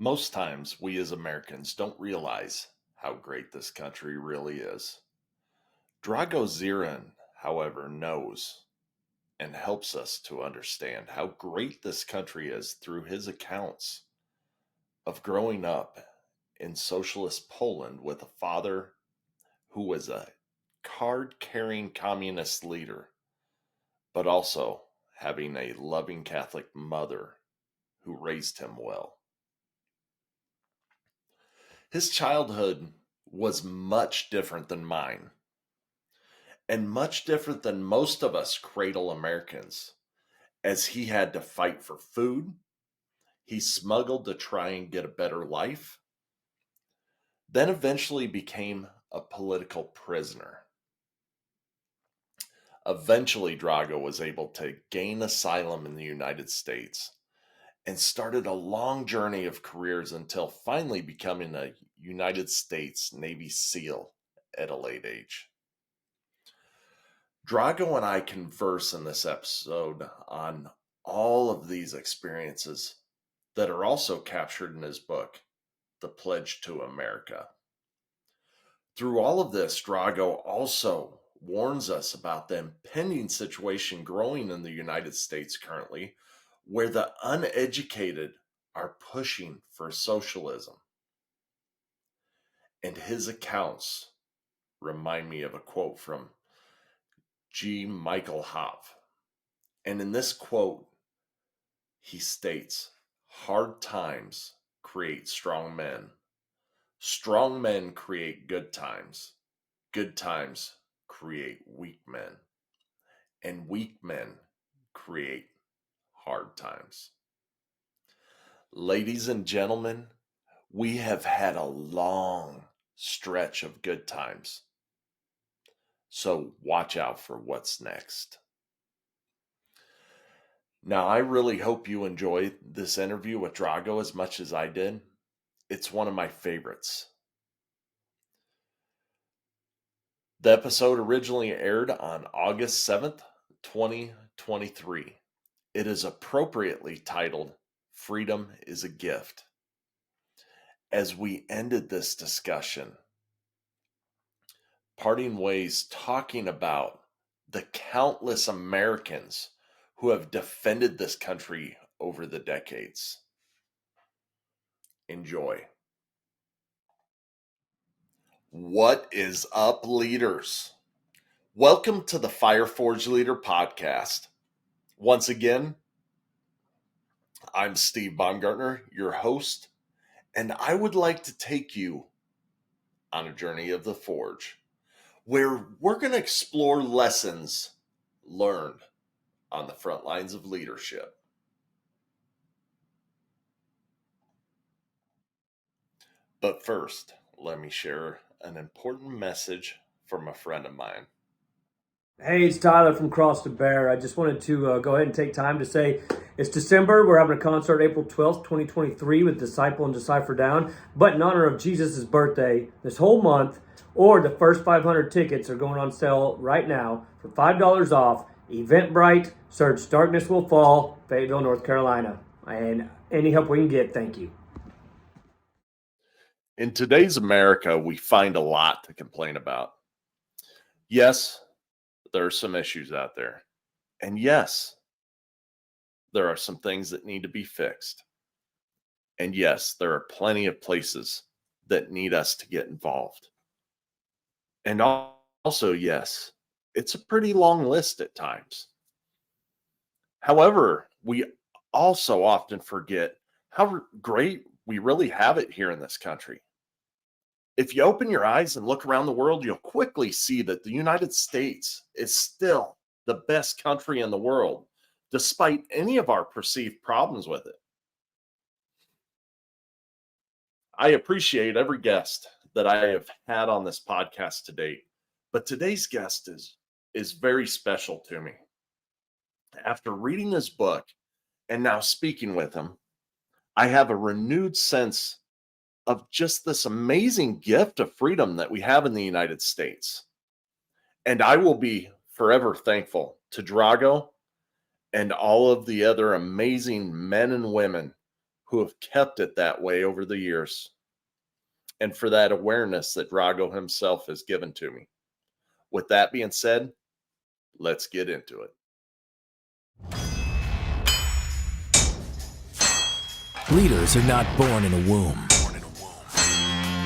Most times, we as Americans don't realize how great this country really is. Drago Dzieran, however, knows and helps us to understand how great this country is through his accounts of growing up in socialist Poland with a father who was a card carrying communist leader, but also having a loving Catholic mother who raised him well. His childhood was much different than mine, and much different than most of us cradle Americans, as he had to fight for food. He smuggled to try and get a better life, then eventually became a political prisoner. Eventually, Drago was able to gain asylum in the United States and started a long journey of careers until finally becoming a United States Navy SEAL at a late age. Drago and I converse in this episode on all of these experiences that are also captured in his book, The Pledge to America. Through all of this, Drago also warns us about the impending situation growing in the United States currently, where the uneducated are pushing for socialism. And his accounts remind me of a quote from G. Michael Hopf. And in this quote, he states, "Hard times create strong men. Strong men create good times. Good times create weak men. And weak men create hard times." Ladies and gentlemen, we have had a long stretch of good times. So watch out for what's next. Now, I really hope you enjoyed this interview with Drago as much as I did. It's one of my favorites. The episode originally aired on August 7th, 2023. It is appropriately titled Freedom is a Gift. As we ended this discussion, parting ways talking about the countless Americans who have defended this country over the decades. Enjoy. What is up, leaders? Welcome to the Fireforge Leader Podcast. Once again, I'm Steve Baumgartner, your host, and I would like to take you on a journey of the Forge, where we're going to explore lessons learned on the front lines of leadership. But first, let me share an important message from a friend of mine. Hey, it's Tyler from Cross to Bear. I just wanted to go ahead and take time to say it's December. We're having a concert April 12th, 2023 with Disciple and Decipher Down. But in honor of Jesus' birthday this whole month, or the first 500 tickets are going on sale right now for $5 off. Eventbrite, search Darkness Will Fall, Fayetteville, North Carolina. And any help we can get, thank you. In today's America, we find a lot to complain about. Yes, there are some issues out there. And yes, there are some things that need to be fixed. And yes, there are plenty of places that need us to get involved. And also, yes, it's a pretty long list at times. However, we also often forget how great we really have it here in this country. If you open your eyes and look around the world, you'll quickly see that the United States is still the best country in the world, despite any of our perceived problems with it. I appreciate every guest that I have had on this podcast to date, but today's guest is very special to me. After reading his book and now speaking with him, I have a renewed sense of just this amazing gift of freedom that we have in the United States. And I will be forever thankful to Drago and all of the other amazing men and women who have kept it that way over the years, and for that awareness that Drago himself has given to me. With that being said, let's get into it. Leaders are not born in a womb.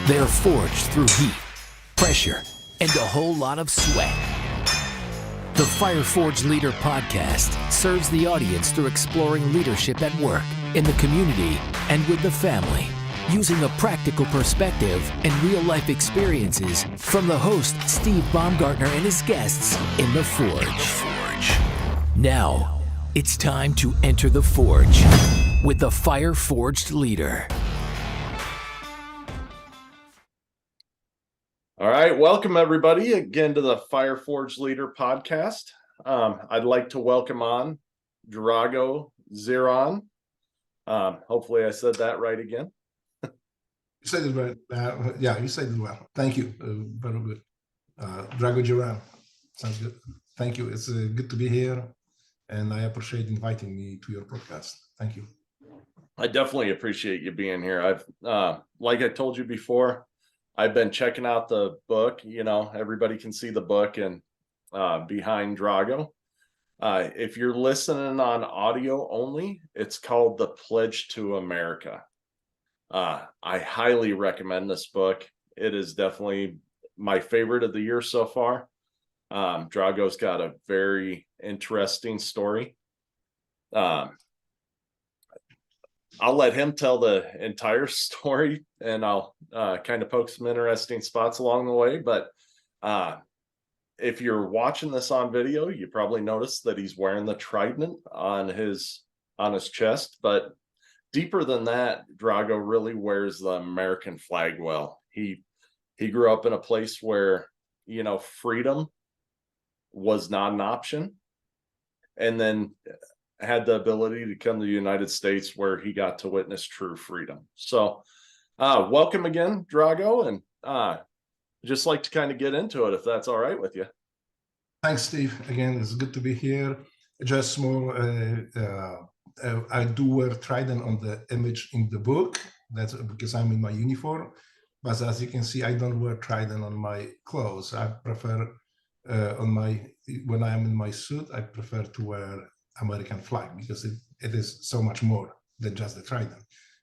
They are forged through heat, pressure, and a whole lot of sweat. The Fire Forged Leader podcast serves the audience through exploring leadership at work, in the community, and with the family, using a practical perspective and real-life experiences from the host, Steve Baumgartner, and his guests in The Forge. Now, it's time to enter the Forge with the Fire Forged Leader. All right, welcome everybody again to the Fire Forged Leader podcast. I'd like to welcome on Drago Dzieran. Hopefully I said that right again. You said it right. Yeah, you said it well. Thank you. Very good. Drago Dzieran. Sounds good. Thank you. It's good to be here, and I appreciate inviting me to your podcast. Thank you. I definitely appreciate you being here. I've, like I told you before, I've been checking out the book. You know, everybody can see the book and behind Drago. If you're listening on audio only, it's called The Pledge to America. I highly recommend this book. It is definitely my favorite of the year so far. Drago's got a very interesting story. I'll let him tell the entire story, and I'll kind of poke some interesting spots along the way. But if you're watching this on video, you probably noticed that he's wearing the trident on his chest. But deeper than that, Drago really wears the American flag well. He grew up in a place where, you know, freedom was not an option, and then had the ability to come to the United States where he got to witness true freedom. So welcome again, Drago, and just like to kind of get into it, if that's all right with you. Thanks, Steve. Again, it's good to be here. Just small, I do wear trident on the image in the book. That's because I'm in my uniform. But as you can see, I don't wear trident on my clothes. I prefer when I'm in my suit, I prefer to wear American flag because it is so much more than just the trident.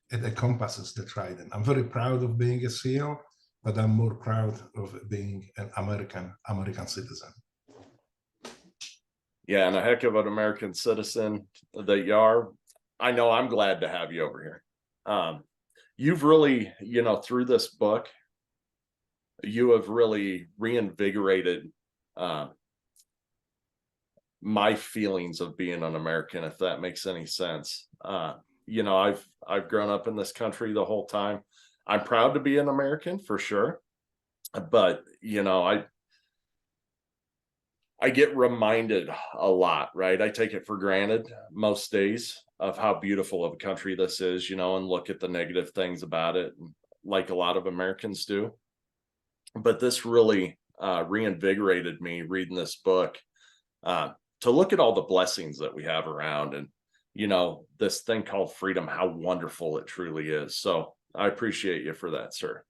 It encompasses the trident. I'm very proud of being a SEAL, but I'm more proud of being an American citizen. Yeah, and a heck of an American citizen that you are. I know I'm glad to have you over here. You've really, you know, through this book, you have really reinvigorated my feelings of being an American, if that makes any sense. You know, I've grown up in this country the whole time. I'm proud to be an American for sure, but you know, I get reminded a lot, right? I take it for granted most days of how beautiful of a country this is, you know, and look at the negative things about it, like a lot of Americans do. But this really reinvigorated me reading this book. To look at all the blessings that we have around, and, you know, this thing called freedom, how wonderful it truly is. So I appreciate you for that, sir.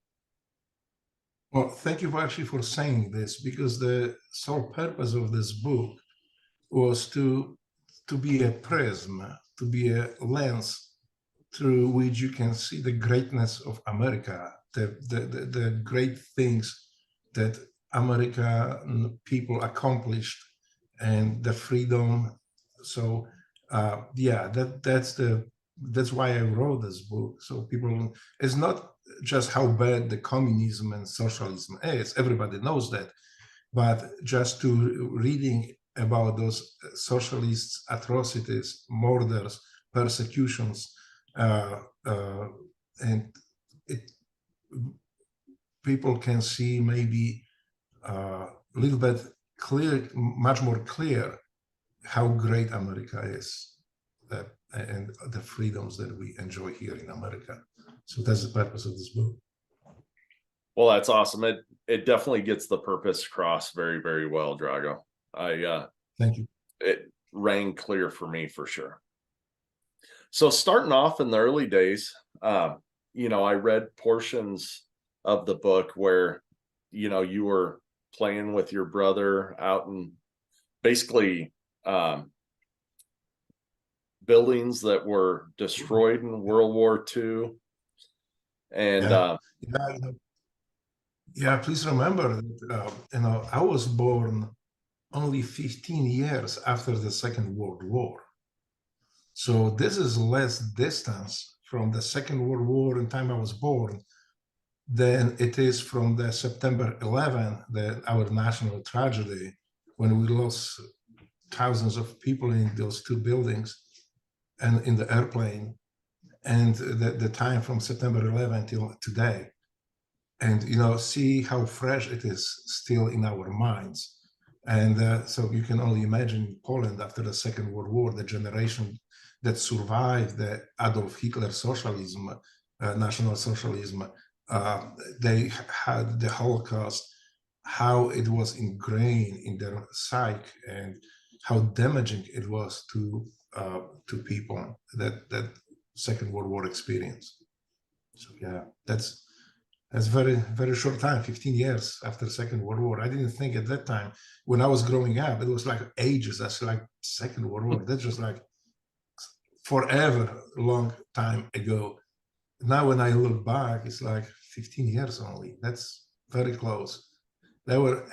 Well, thank you actually for saying this, because the sole purpose of this book was to be a prism, to be a lens through which you can see the greatness of America, the great things that American people accomplished, and the freedom. So yeah, that's why I wrote this book. So people, it's not just how bad the communism and socialism is, everybody knows that, but just to reading about those socialist atrocities, murders, persecutions, and people can see maybe a little bit clear, much more clear, how great America is, and the freedoms that we enjoy here in America. So that's the purpose of this book. Well, that's awesome. It definitely gets the purpose across very, very well, Drago. Thank you. It rang clear for me for sure. So starting off in the early days, I read portions of the book where, you were playing with your brother out in basically um, buildings that were destroyed in World War II. And Yeah, yeah, yeah. Please remember that I was born only 15 years after the Second World War. So this is less distance from the Second World War in time I was born than it is from the September 11, our national tragedy, when we lost thousands of people in those two buildings and in the airplane, and the time from September 11 till today. And see how fresh it is still in our minds. And so you can only imagine Poland after the Second World War, the generation that survived the Adolf Hitler socialism, National Socialism. They had the Holocaust, how it was ingrained in their psyche, and how damaging it was to people that Second World War experience. So yeah, that's very, very short time, 15 years after Second World War. I didn't think at that time, when I was growing up, it was like ages. That's like Second World War. That's just like forever long time ago. Now, when I look back, it's like 15 years only. That's very close. There were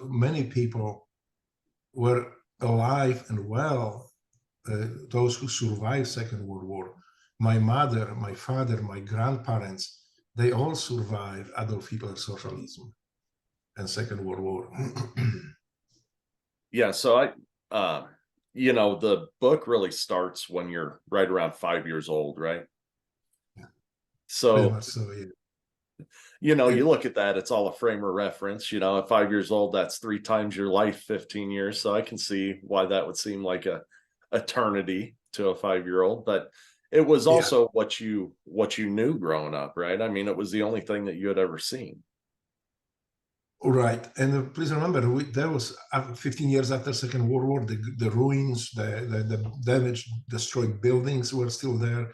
many people were alive and well, those who survived Second World War. My mother, my father, my grandparents, they all survived Adolf Hitler's socialism and Second World War. yeah, so the book really starts when you're right around 5 years old, right? Yeah, very So, much so, yeah. you look at that, it's all a frame of reference. At 5 years old, that's 3 times your life, 15 years. So I can see why that would seem like a eternity to a 5-year-old. But it was Yeah, also what you knew growing up, right? I mean, it was the only thing that you had ever seen. right. And please remember, there was 15 years after Second World War, the ruins, the damaged, destroyed buildings were still there.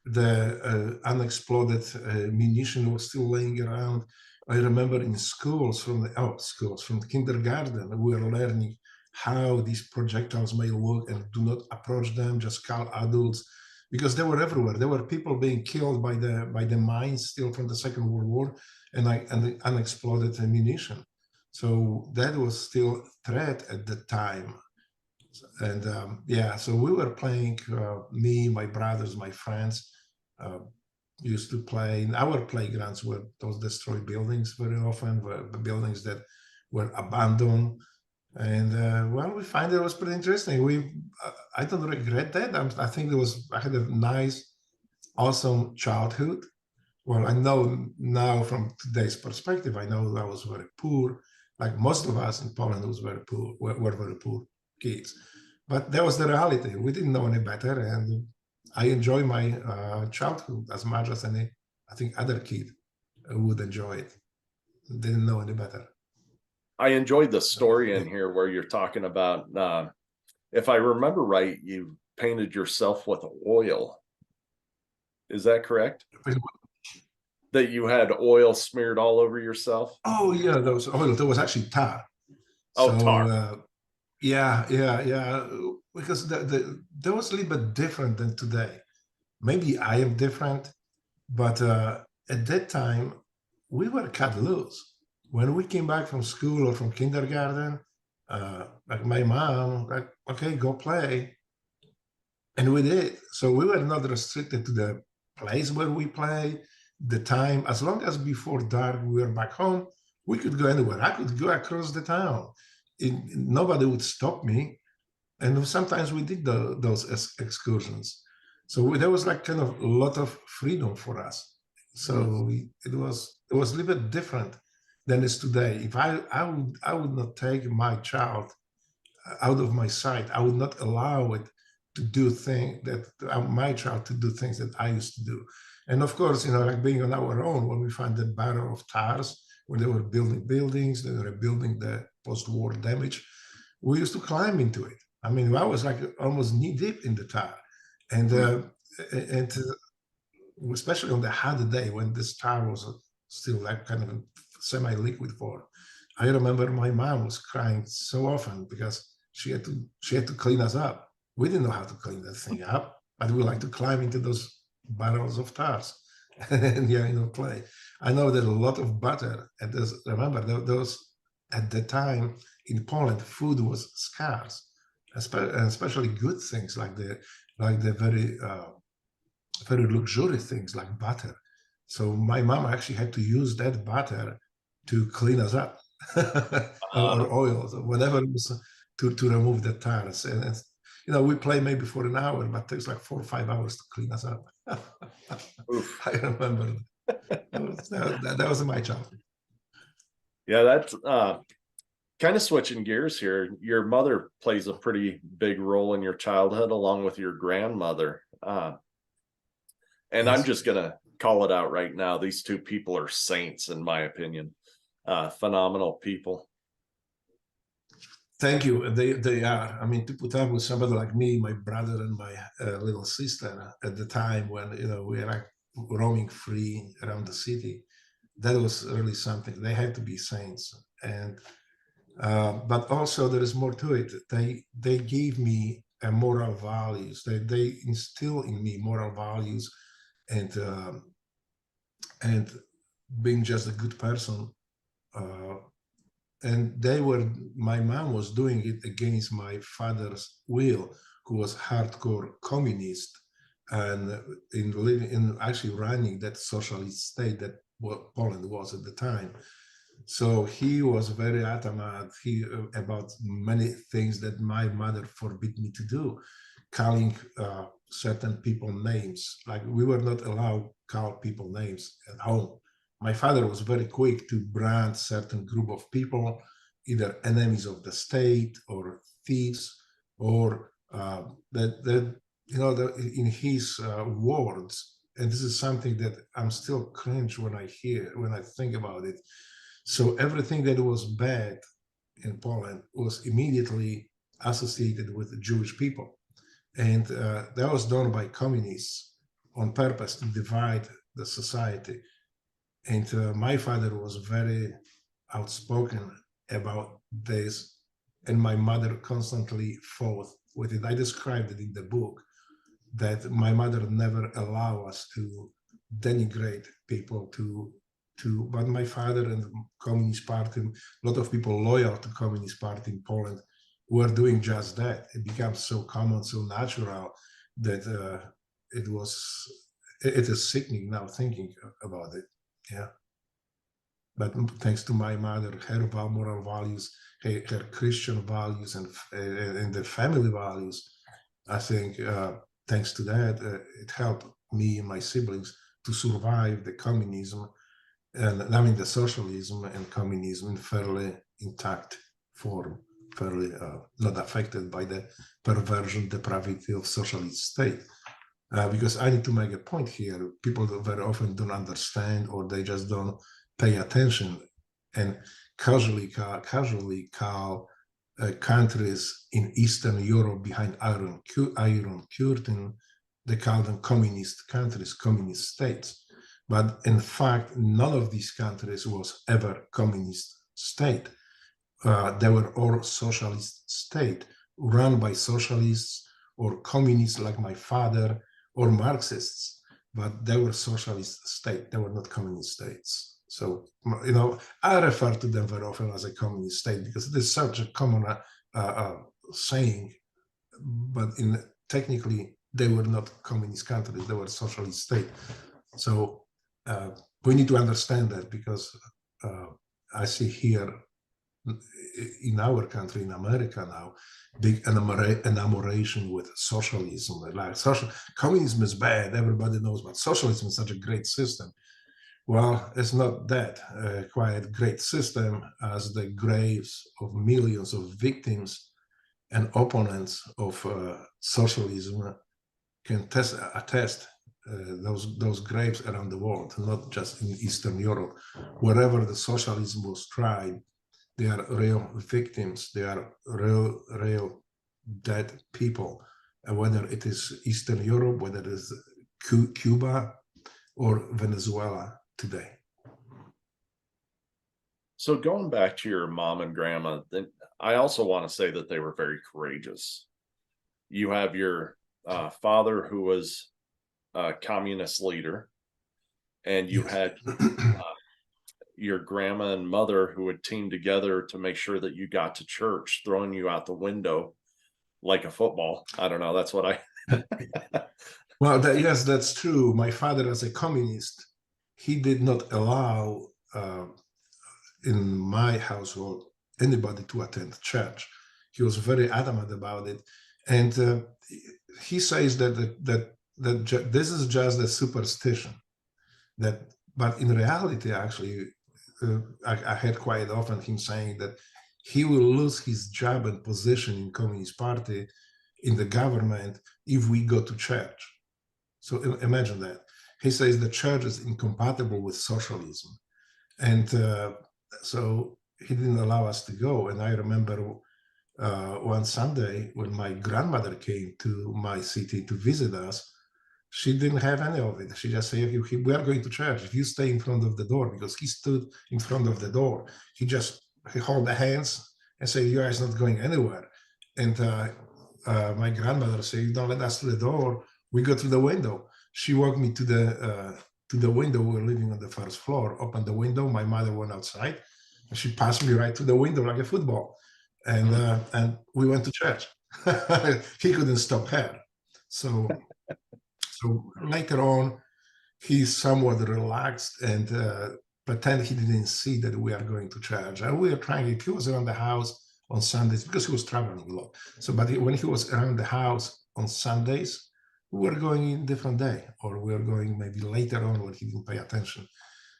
The unexploded munition was still laying around. I remember in schools from kindergarten, we were learning how these projectiles may look, and do not approach them, just call adults, because they were everywhere. There were people being killed by the mines still from the Second World War, and the unexploded munition. So that was still a threat at the time. And yeah, so we were playing, me, my brothers, my friends, used to play in our playgrounds were those destroyed buildings very often, were the buildings that were abandoned. And well, we find it was pretty interesting. I don't regret that. I think I had a nice, awesome childhood. Well, I know now from today's perspective, I know I was very poor. Like most of us in Poland was very poor, were very poor kids. But that was the reality. We didn't know any better, and I enjoy my childhood as much as any, I think, other kid would enjoy it. Didn't know any better. I enjoyed the So, story in here where you're talking about, if I remember right, you painted yourself with oil. Is that correct? That you had oil smeared all over yourself? oh yeah, there was actually tar. Oh, So tar. yeah, because that was a little bit different than today. Maybe I am different, but at that time we were cut loose. When we came back from school or from kindergarten, like my mom, like, okay, go play, and we did. So we were not restricted to the place where we play, the time. As long as before dark we were back home, we could go anywhere. I could go across the town. Nobody would stop me. And sometimes we did those excursions. So there was like kind of a lot of freedom for us. So it was a little bit different than it's today. If I would not take my child out of my sight. I would not allow it to do things that my child to do things that I used to do. And of course, like being on our own, when we find the barrel of tires, when they were building buildings, they were building the post-war damage, we used to climb into it. I mean, I was like almost knee deep in the tar. And and especially on the hot day when this tar was still like kind of semi-liquid form. I remember my mom was crying so often because she had to clean us up. We didn't know how to clean that thing up, but we like to climb into those barrels of tars and play. I know that a lot of butter. And remember those at the time in Poland, food was scarce, especially good things like the very luxurious things like butter. So my mom actually had to use that butter to clean us up, or oils, or whatever it was to remove the tars. And we play maybe for an hour, but it takes like 4 or 5 hours to clean us up. Oof. I remember that was my childhood. Yeah, that's kind of switching gears here. Your mother plays a pretty big role in your childhood, along with your grandmother. And I'm Yes. just going to call it out right now. These two people are saints, in my opinion. Phenomenal people. Thank you. They are. I mean, to put up with somebody like me, my brother, and my little sister at the time when we were like roaming free around the city, that was really something. They had to be saints, and but also there is more to it. They gave me moral values. They instill in me moral values, and being just a good person. And my mom was doing it against my father's will, who was hardcore communist, and in actually running that socialist state that Poland was at the time. So he was very adamant about many things that my mother forbid me to do, calling certain people names. Like we were not allowed to call people names at home. My father was very quick to brand certain group of people, either enemies of the state or thieves, or in his words. And this is something that I'm still cringe when I think about it. So everything that was bad in Poland was immediately associated with the Jewish people. And that was done by communists on purpose to divide the society. And my father was very outspoken about this, and my mother constantly fought with it. I described it in the book that my mother never allowed us to denigrate people but my father and the Communist Party, a lot of people loyal to Communist Party in Poland were doing just that. It became so common, so natural that it is sickening now thinking about it. Yeah. But thanks to my mother, her moral values, her Christian values, and the family values, I think thanks to that, it helped me and my siblings to survive the communism, and I mean the socialism and communism in fairly intact form, fairly not affected by the perversion, depravity of socialist state. Because I need to make a point here. People very often don't understand, or they just don't pay attention, and casually call countries in Eastern Europe behind Iron Curtain, they call them communist countries, communist states. But in fact, none of these countries was ever communist state. They were all socialist state, run by socialists or communists like my father, or Marxists, but they were socialist state. They were not communist states. So, I refer to them very often as a communist state because it is such a common saying, but technically they were not communist countries, they were socialist state. So we need to understand that, because I see here in our country, in America now, big enamoration with socialism. Like communism is bad, everybody knows, but socialism is such a great system. Well, it's not that quite great system as the graves of millions of victims and opponents of socialism can attest. Those graves around the world, not just in Eastern Europe. Wherever the socialism was tried, they are real victims. They are real dead people whether it is Eastern Europe, whether it is Cuba or Venezuela today. So going back to your mom and grandma, then I also want to say that they were very courageous. You have your father who was a communist leader, and you Yes. had your grandma and mother who would team together to make sure that you got to church, throwing you out the window like a football. I don't know. That's what I. Well, yes, that's true. My father, as a communist, he did not allow in my household anybody to attend church. He was very adamant about it, and he says that this is just a superstition. But in reality, actually, I heard quite often him saying that he will lose his job and position in Communist Party, in the government, if we go to church. So imagine that. He says the church is incompatible with socialism. And so he didn't allow us to go. And I remember one Sunday when my grandmother came to my city to visit us, she didn't have any of it. She just said, we are going to church. If you stay in front of the door, because he stood in front of the door, he held the hands and said, you guys not going anywhere. And my grandmother said, you don't let us through the door, we go through the window. She walked me to the window. We were living on the first floor, opened the window. My mother went outside and she passed me right to the window like a football. And we went to church. He couldn't stop her. So later on, he somewhat relaxed and pretend he didn't see that we are going to church. And we were trying, he was around the house on Sundays because he was traveling a lot. So, but when he was around the house on Sundays, we were going in different day, or we were going maybe later on when he didn't pay attention.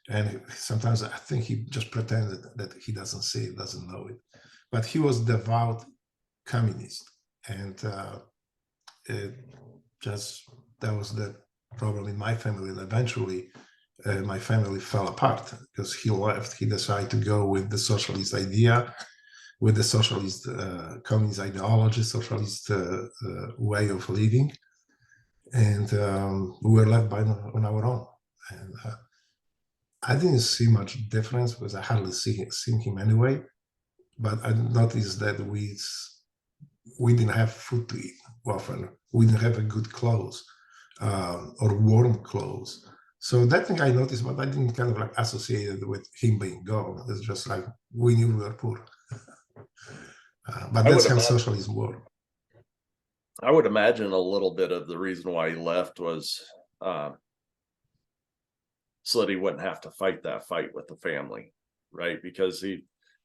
And sometimes I think he just pretended that he doesn't see it, doesn't know it. But he was devout communist. And that was the problem in my family. And eventually my family fell apart because he left. He decided to go with the socialist idea, with the socialist communist ideology, socialist way of living. And we were left on our own. And I didn't see much difference because I hardly seen him anyway. But I noticed that we didn't have food to eat often. We didn't have a good clothes or warm clothes. So that thing I noticed, but I didn't kind of like associate it with him being gone. It's just like we knew we were poor. But that's how socialism works. I would imagine a little bit of the reason why he left was so that he wouldn't have to fight that fight with the family, right? Because he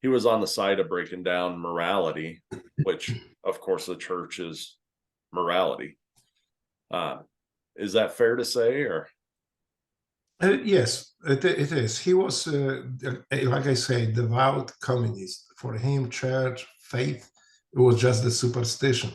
was on the side of breaking down morality, which of course the church is morality. Is that fair to say, or? Yes, it is. He was, like I say, devout communist. For him, church, faith, it was just the superstition.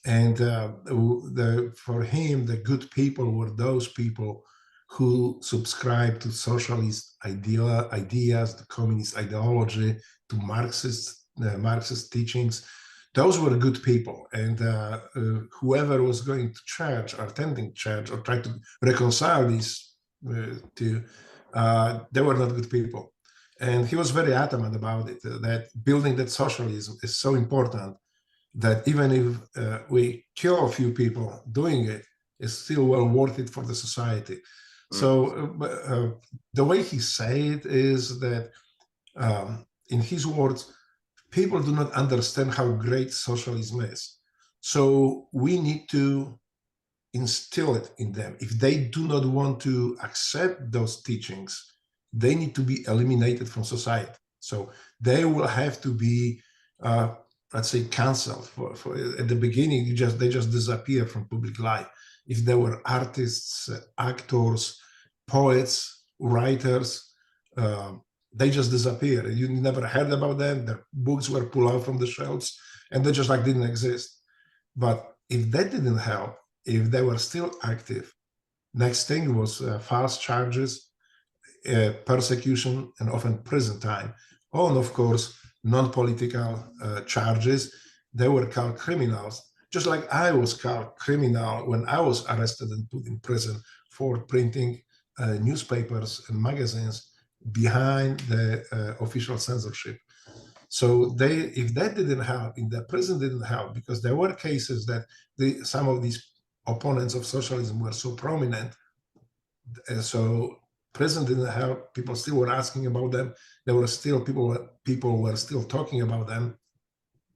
And for him, the good people were those people who subscribed to socialist ideas, the communist ideology, to Marxist teachings. Those were good people. And whoever was going to church or attending church or trying to reconcile these two, they were not good people. And he was very adamant about it, that building that socialism is so important that even if we kill a few people doing it, it's still well worth it for the society. So the way he said it is that, in his words, people do not understand how great socialism is. So we need to instill it in them. If they do not want to accept those teachings, they need to be eliminated from society. So they will have to be let's say, canceled. At the beginning, they just disappear from public life. If there were artists, actors, poets, writers, they just disappear. You never heard about them. Their books were pulled out from the shelves, and they just like didn't exist. But if that didn't help, if they were still active, next thing was false charges, persecution, and often prison time. Oh, and of course, non-political charges. They were called criminals Just like I was called criminal when I was arrested and put in prison for printing newspapers and magazines behind the official censorship. So if that didn't help, if the prison didn't help, because there were cases that some of these opponents of socialism were so prominent, so prison didn't help. People still were asking about them. There were still people were still talking about them.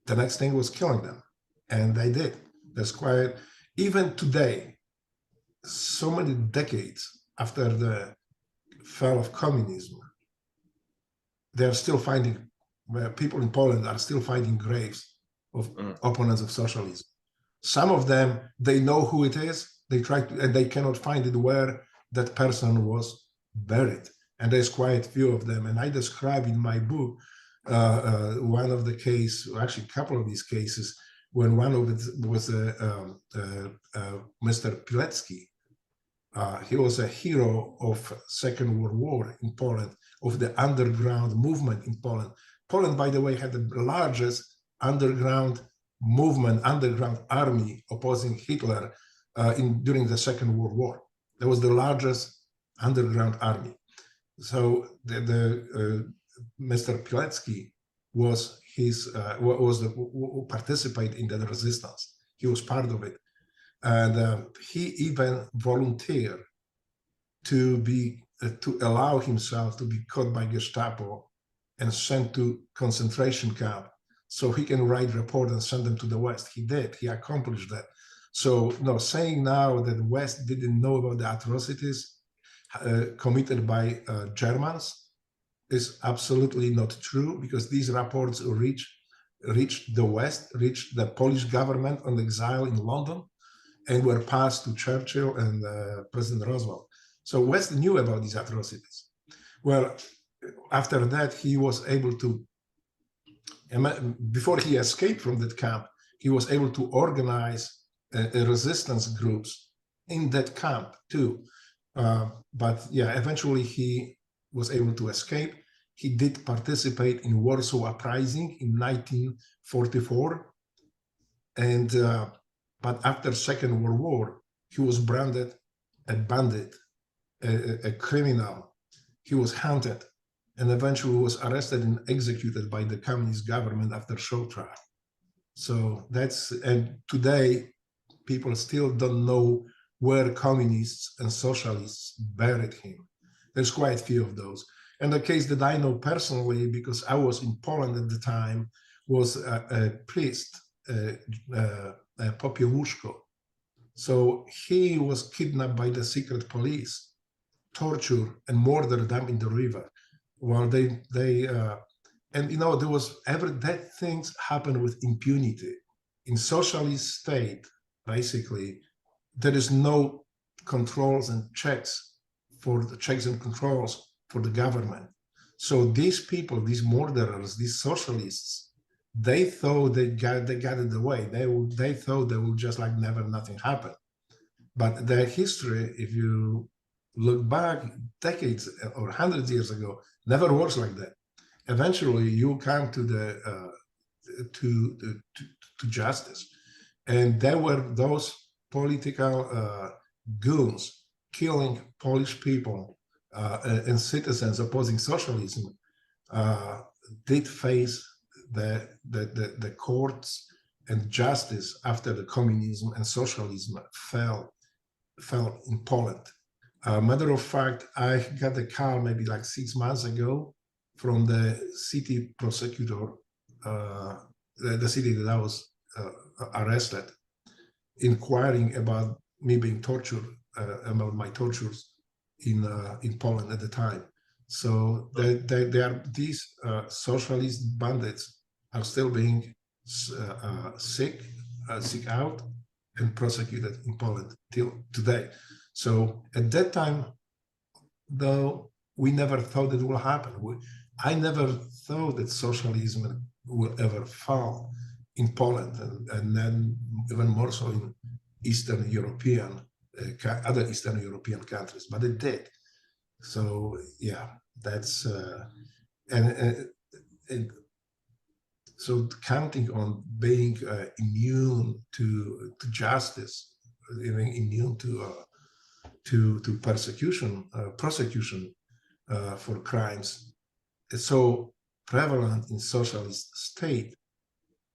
The next thing was killing them, and they did. That's quite, even today, so many decades after the fall of communism, they're still finding, people in Poland are still finding graves of opponents of socialism. Some of them, they know who it is. They try to, and they cannot find it where that person was buried. And there's quite a few of them. And I describe in my book one of the case, actually a couple of these cases, when one of it was Mr. Pilecki. He was a hero of Second World War in Poland, of the underground movement in Poland. Poland, by the way, had the largest underground movement, underground army opposing Hitler during the Second World War. That was the largest underground army. So Mr. Pilecki was who participated in that resistance. He was part of it, and he even volunteered to allow himself to be caught by Gestapo and sent to concentration camp, so he can write report and send them to the West. He did. He accomplished that. So, no, saying now that the West didn't know about the atrocities committed by Germans is absolutely not true, because these reports reached the West, reached the Polish government on exile in London, and were passed to Churchill and President Roosevelt. So West knew about these atrocities. Well, after that, he was able to, before he escaped from that camp, he was able to organize resistance groups in that camp too. But yeah, eventually he was able to escape. He did participate in Warsaw Uprising in 1944. And, but after Second World War, he was branded a bandit, a criminal. He was hunted and eventually was arrested and executed by the communist government after show trial. So and today, people still don't know where communists and socialists buried him. There's quite a few of those. And the case that I know personally, because I was in Poland at the time, was a priest, Popiełuszko. So he was kidnapped by the secret police, tortured and murdered them in the river. While and you know, that things happen with impunity. In socialist state, basically, there is no controls and checks and controls for the government. So these people, these murderers, these socialists, they thought they got it away. They thought they would just like nothing happened. But their history, if you look back decades or hundreds of years ago, never works like that. Eventually, you come to justice, and there were those political goons killing Polish people and citizens opposing socialism did face the courts and justice after the communism and socialism fell in Poland. Matter of fact, I got a call maybe like 6 months ago from the city prosecutor, the city that I was arrested, inquiring about me being tortured, about my tortures in Poland at the time. So these socialist bandits are still being seek out and prosecuted in Poland till today. So at that time, though, we never thought it will happen. I never thought that socialism will ever fall in Poland, and then even more so in Eastern European, other Eastern European countries, but it did. So yeah, that's So counting on being immune to justice, immune to persecution, prosecution for crimes, is so prevalent in socialist state.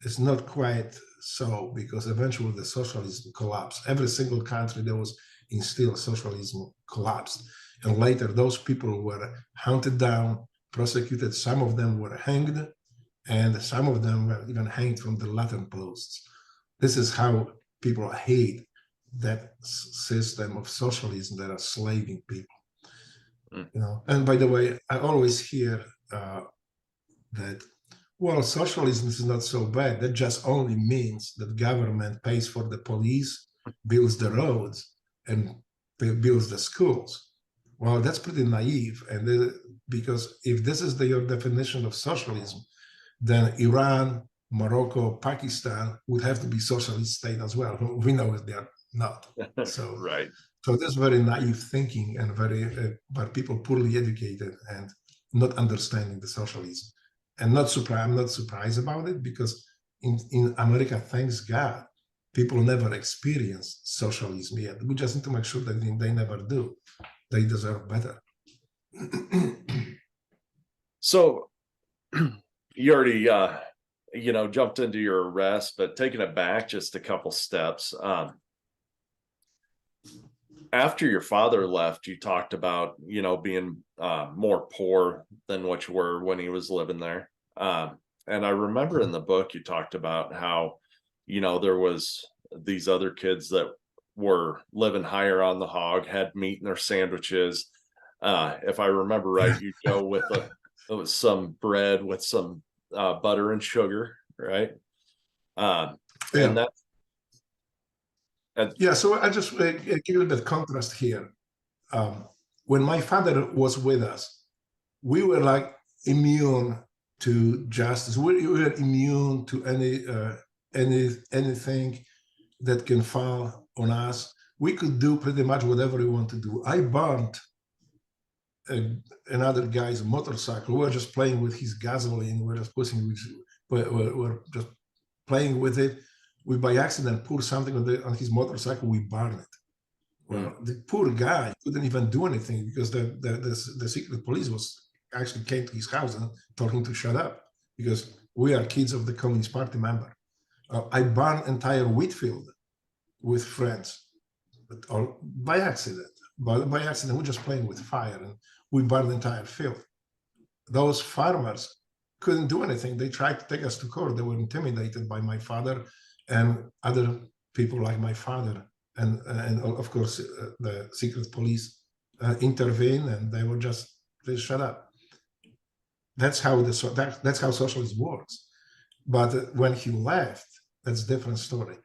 It's not quite so, because eventually the socialism collapsed. Every single country that was instilled socialism collapsed. And later those people were hunted down, prosecuted. Some of them were hanged, and some of them were even hanged from the Latin posts. This is how people hate that system of socialism that are slaving people. You know. And by the way, I always hear that, well, socialism is not so bad. That just only means that government pays for the police, builds the roads, and builds the schools. Well, that's pretty naive, and because if this is your definition of socialism, then Iran, Morocco, Pakistan would have to be socialist state as well. We know they are not. So, right. So that's very naive thinking, and but people poorly educated and not understanding the socialism. And I'm not surprised about it, because in America, thanks God, people never experienced socialism yet. We just need to make sure that they never do. They deserve better. So you already, jumped into your arrest, but taking it back just a couple steps. After your father left, you talked about, being more poor than what you were when he was living there. And I remember in the book, you talked about how, there was these other kids that were living higher on the hog, had meat in their sandwiches. If I remember right, you go with some bread with some butter and sugar, right? And that. Yeah, so I just give a little bit of contrast here. When my father was with us, we were like immune to justice. We were immune to anything that can fall on us. We could do pretty much whatever we want to do. I burned another guy's motorcycle. We were just playing with his gasoline. We're just playing with it. We by accident poured something on his motorcycle. We burned it. Well, the poor guy couldn't even do anything, because the secret police actually came to his house and told him to shut up, because we are kids of the Communist Party member. I burned entire wheat field with friends, but all by accident. By accident, we're just playing with fire, and we burned the entire field. Those farmers couldn't do anything. They tried to take us to court. They were intimidated by my father and other people like my father, and of course the secret police intervened, and they shut up. That's how that's how socialism works. But when he left, that's a different story.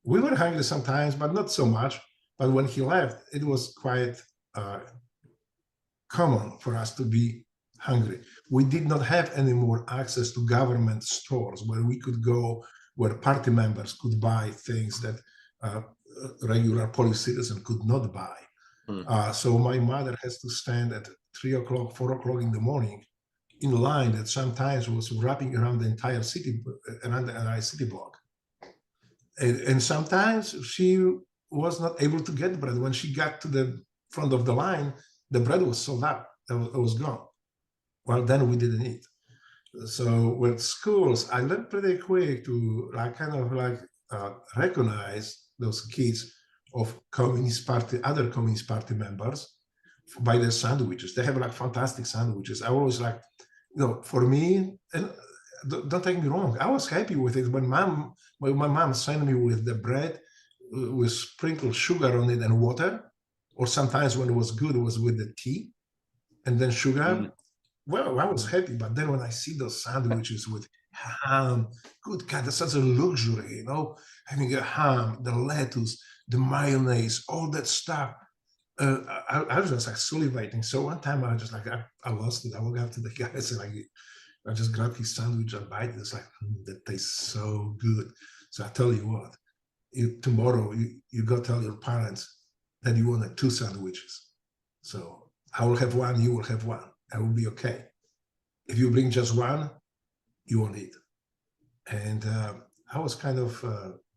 We were hungry sometimes, but not so much. But when he left, it was quite common for us to be hungry. We did not have any more access to government stores where we could go, where party members could buy things that regular Polish citizen could not buy. So my mother has to stand at 3 o'clock, 4 o'clock in the morning in line that sometimes was wrapping around the entire city, around the entire city block. And sometimes she was not able to get bread. When she got to the front of the line, the bread was sold out. It was gone. Well, then we didn't eat. So with schools, I learned pretty quick to recognize those kids of other Communist Party members by their sandwiches. They have fantastic sandwiches. I always for me, and don't take me wrong, I was happy with it when my mom sent me with the bread with sprinkled sugar on it and water, or sometimes when it was good, it was with the tea and then sugar. Well, I was happy, but then when I see those sandwiches with ham, good God, that's such a luxury, having a ham, the lettuce, the mayonnaise, all that stuff. I was just salivating. So one time I was just I lost it. I walked up to the guy and I just grabbed his sandwich and bite it. It's that tastes so good. So I tell you what, tomorrow you go tell your parents that you wanted 2 sandwiches. So I will have one, you will have one. I will be okay. If you bring just one, you won't eat. And I was kind of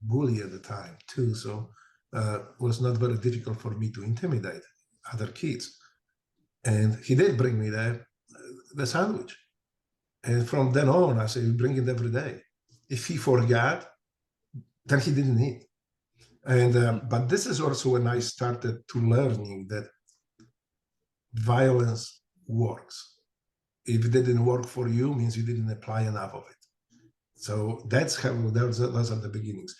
bully at the time too, so it was not very difficult for me to intimidate other kids. And he did bring me the sandwich. And from then on, I said, you bring it every day. If he forgot, then he didn't eat. And but this is also when I started to learning that violence works. If it didn't work for you, means you didn't apply enough of it. So that's how those are the beginnings.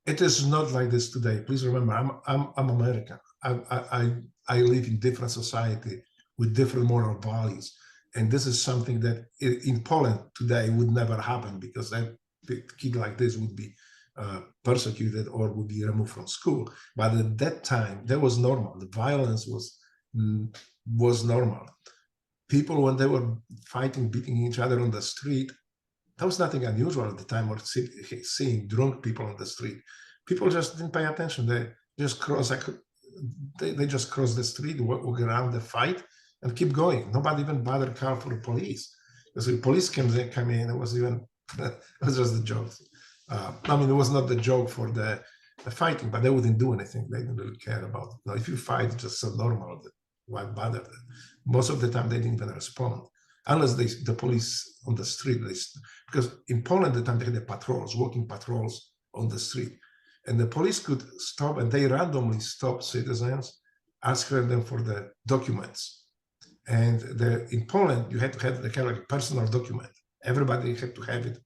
It is not like this today. Please remember, I'm American. I live in different society with different moral values, and this is something that in Poland today would never happen, because a kid like this would be persecuted or would be removed from school. But at that time, that was normal. The violence was normal. People, when they were fighting, beating each other on the street, that was nothing unusual at the time, or seeing drunk people on the street. People just didn't pay attention. They just cross the street, walk around the fight, and keep going. Nobody even bothered to call for the police. Because the police came in, it was even it was just a joke. I mean, it was not the joke for the fighting, but they wouldn't do anything. They didn't really care about it. Now, if you fight, it's just so normal that why bother? Most of the time, they didn't even respond, unless the police on the street. Because in Poland, at the time, they had the patrols, walking patrols on the street, and the police could stop, and they randomly stop citizens, asking them for the documents. And in Poland, you had to have the kind of like personal document. Everybody had to have it.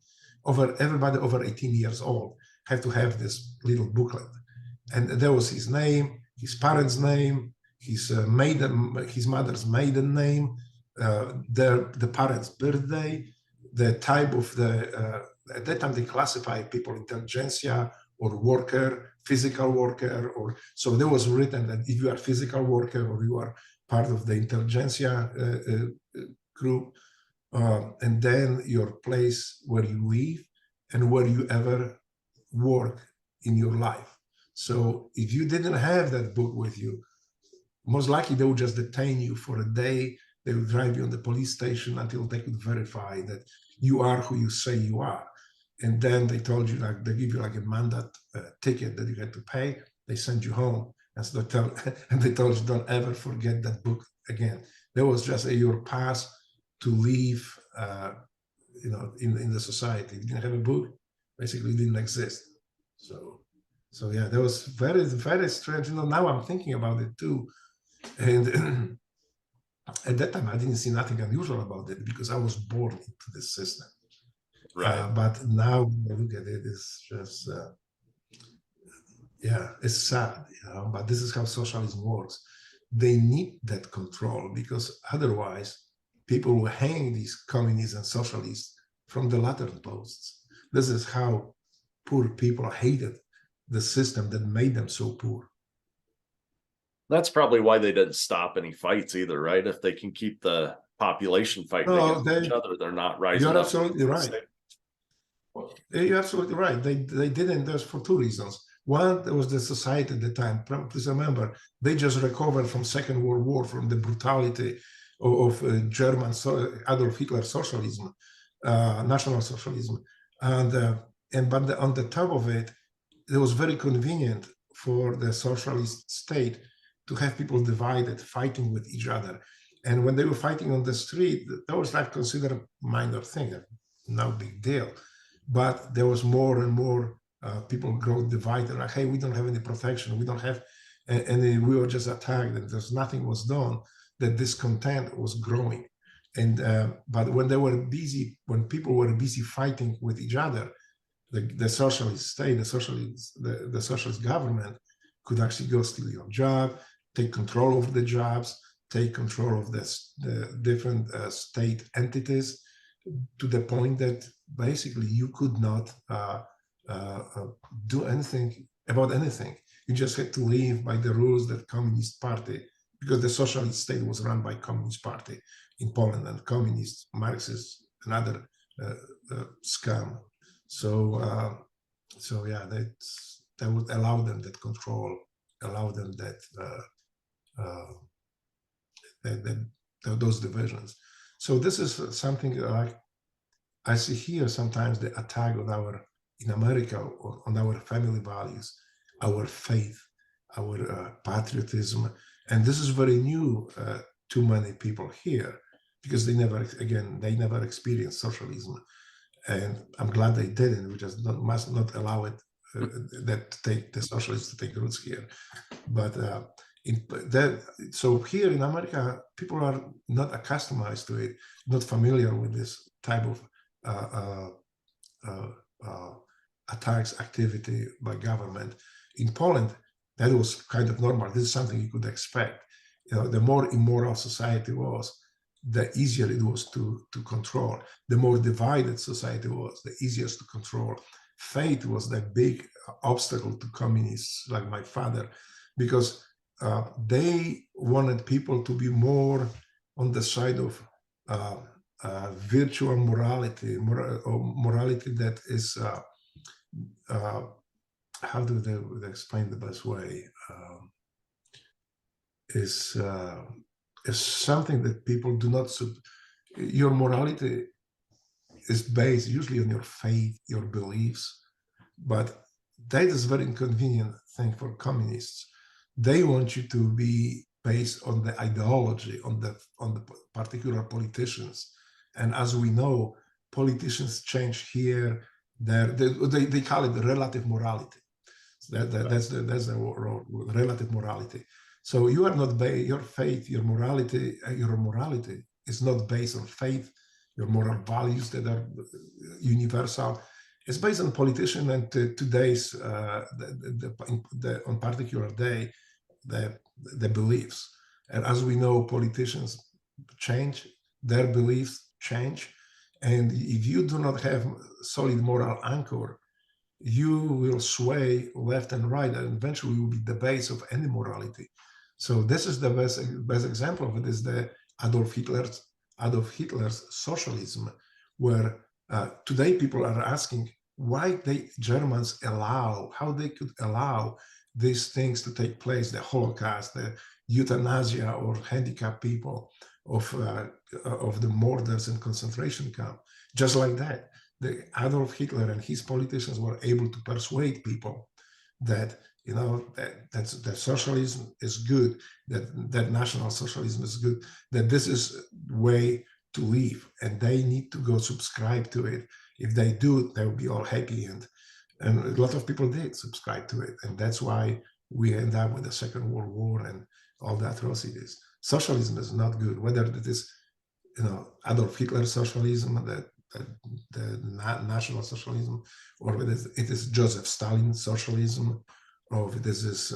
Everybody over 18 years old had to have this little booklet, and there was his name, his parents' name, his mother's maiden name, the parents' birthday, the type of at that time they classified people intelligentsia or worker, physical worker, or so there was written that if you are physical worker or you are part of the intelligentsia group, and then your place where you live and where you ever work in your life. So if you didn't have that book with you, most likely they would just detain you for a day. They would drive you on the police station until they could verify that you are who you say you are. And then they told you, like, they give you like a mandate ticket that you had to pay. They send you home, and so and they told you, don't ever forget that book again. That was just your pass to leave, in the society. If you didn't have a book, basically didn't exist. So yeah, that was very, very strange. Now I'm thinking about it too. And at that time, I didn't see nothing unusual about it because I was born into this system. Right. But now when I look at it, it's just, it's sad, but this is how socialism works. They need that control, because otherwise people will hang these communists and socialists from the lateran posts. This is how poor people hated the system that made them so poor. That's probably why they didn't stop any fights either, right? If they can keep the population fighting against each other, they're not rising up. You're absolutely right. You're absolutely right. They didn't. There's for two reasons. One, there was the society at the time. Please remember, they just recovered from Second World War, from the brutality of German Adolf Hitler socialism, National Socialism, but on the top of it, it was very convenient for the socialist state to have people divided, fighting with each other. And when they were fighting on the street, that was like considered a minor thing, no big deal. But there was more and more people grow divided, like, hey, we don't have any protection, we don't have, and we were just attacked, and there's nothing was done. That discontent was growing. And but when people were busy fighting with each other, the socialist state, the socialist government could actually go steal your job, take control over the jobs, take control of the different state entities, to the point that basically you could not do anything about anything. You just had to live by the rules that Communist Party, because the socialist state was run by Communist Party in Poland, and communists, Marxists, and other scum. So yeah, that would allow them that control, allow them that those divisions. So this is something like I see here sometimes the attack on in America, on our family values, our faith, our patriotism. And this is very new to many people here, because they never experienced socialism. And I'm glad they didn't. We just must not allow it, the socialists to take roots here. But so here in America, people are not accustomed to it, not familiar with this type of attacks, activity by government. In Poland, that was kind of normal. This is something you could expect. The more immoral society was, the easier it was to control. The more divided society was, the easiest to control. Faith was the big obstacle to communists like my father, because they wanted people to be more on the side of virtual morality, morality that is, how do they explain the best way? Is something that people do not, your morality is based usually on your faith, your beliefs, but that is a very inconvenient thing for communists. They want you to be based on the ideology, on the particular politicians. And as we know, politicians change here, there. They call it relative morality. That's the word, relative morality. So you are not your faith, your morality is not based on faith, your moral values that are universal. It's based on politician and today's on particular day, the beliefs. And as we know, politicians change, their beliefs change, and if you do not have solid moral anchor, you will sway left and right, and eventually will be the base of any morality. So this is the best example of it, is the Adolf Hitler's socialism, where today people are asking why the Germans how they could allow these things to take place, the Holocaust, the euthanasia or handicapped people, of the murders and concentration camp, just like that. The Adolf Hitler and his politicians were able to persuade people that that socialism is good, that National Socialism is good, that this is the way to live, and they need to go subscribe to it. If they do, they will be all happy, and a lot of people did subscribe to it, and that's why we end up with the Second World War and all the atrocities. Socialism is not good, whether it is Adolf Hitler socialism, the National Socialism, or whether it is Joseph Stalin socialism, or if it is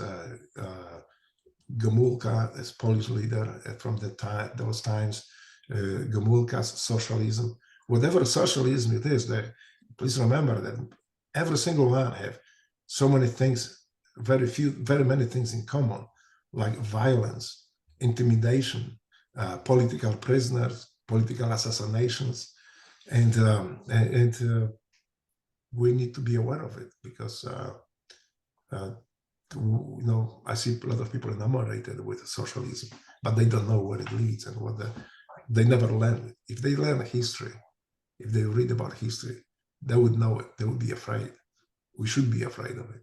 Gomulka as Polish leader from those times, Gomulka's socialism. Whatever socialism it is, please remember that every single one have so many things, very many things in common, like violence, intimidation, political prisoners, political assassinations, and we need to be aware of it, because I see a lot of people enamored with socialism, but they don't know where it leads and they never learn it. If they learn history, if they read about history, they would know it. They would be afraid. We should be afraid of it.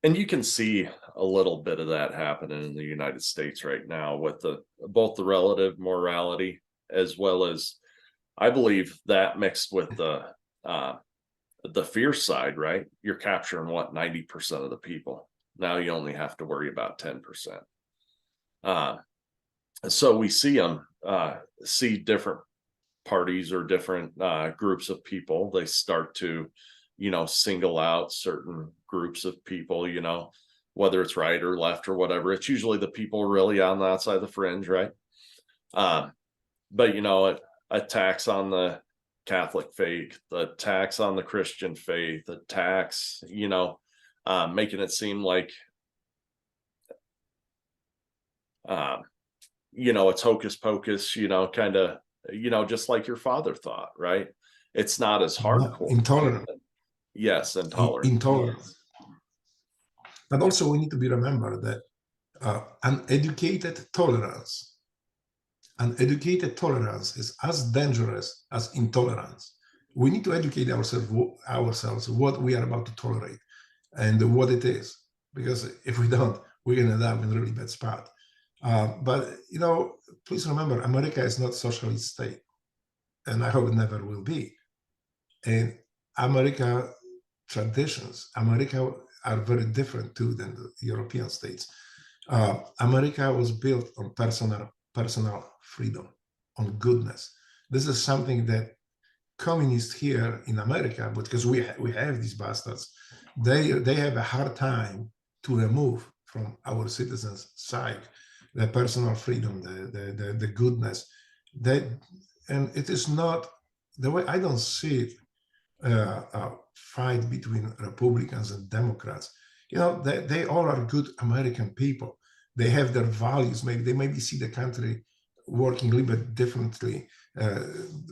And you can see a little bit of that happening in the United States right now with both the relative morality, as well as, I believe, that mixed with the fierce side, right? You're capturing 90% of the people. Now you only have to worry about 10%. So we see them see different parties or different groups of people. They start to, single out certain groups of people, whether it's right or left or whatever. It's usually the people really on the outside of the fringe, right? But attacks on the Catholic faith, the attacks on the Christian faith, attacks, making it seem like, it's hocus pocus, kind of, just like your father thought, right? It's not as hardcore. Intolerant. Yes, intolerant. Intolerant. But also we need to be remembered that uneducated tolerance Uneducated tolerance is as dangerous as intolerance. We need to educate ourselves what we are about to tolerate and what it is, because if we don't, we're going to end up in a really bad spot. But please remember, America is not a socialist state, and I hope it never will be. And America traditions, America are very different too than the European states. America was built on personal freedom, on goodness. This is something that communists here in America, because we have these bastards, they have a hard time to remove from our citizens' side the personal freedom, the goodness. And it is not the way I don't see it. A fight between Republicans and Democrats. They all are good American people. They have their values. Maybe they maybe see the country working a little bit differently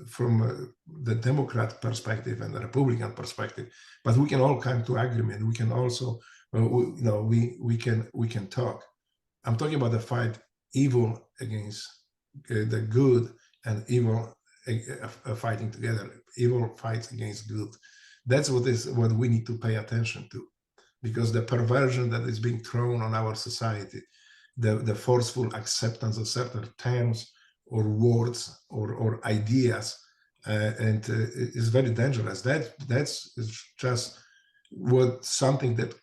from the Democrat perspective and the Republican perspective. But we can all come to agreement. We can also, we can talk. I'm talking about the fight, evil against the good, and evil fighting together. Evil fights against good. That's what we need to pay attention to, because the perversion that is being thrown on our society, the forceful acceptance of certain terms or words or ideas, and is very dangerous. That's just something that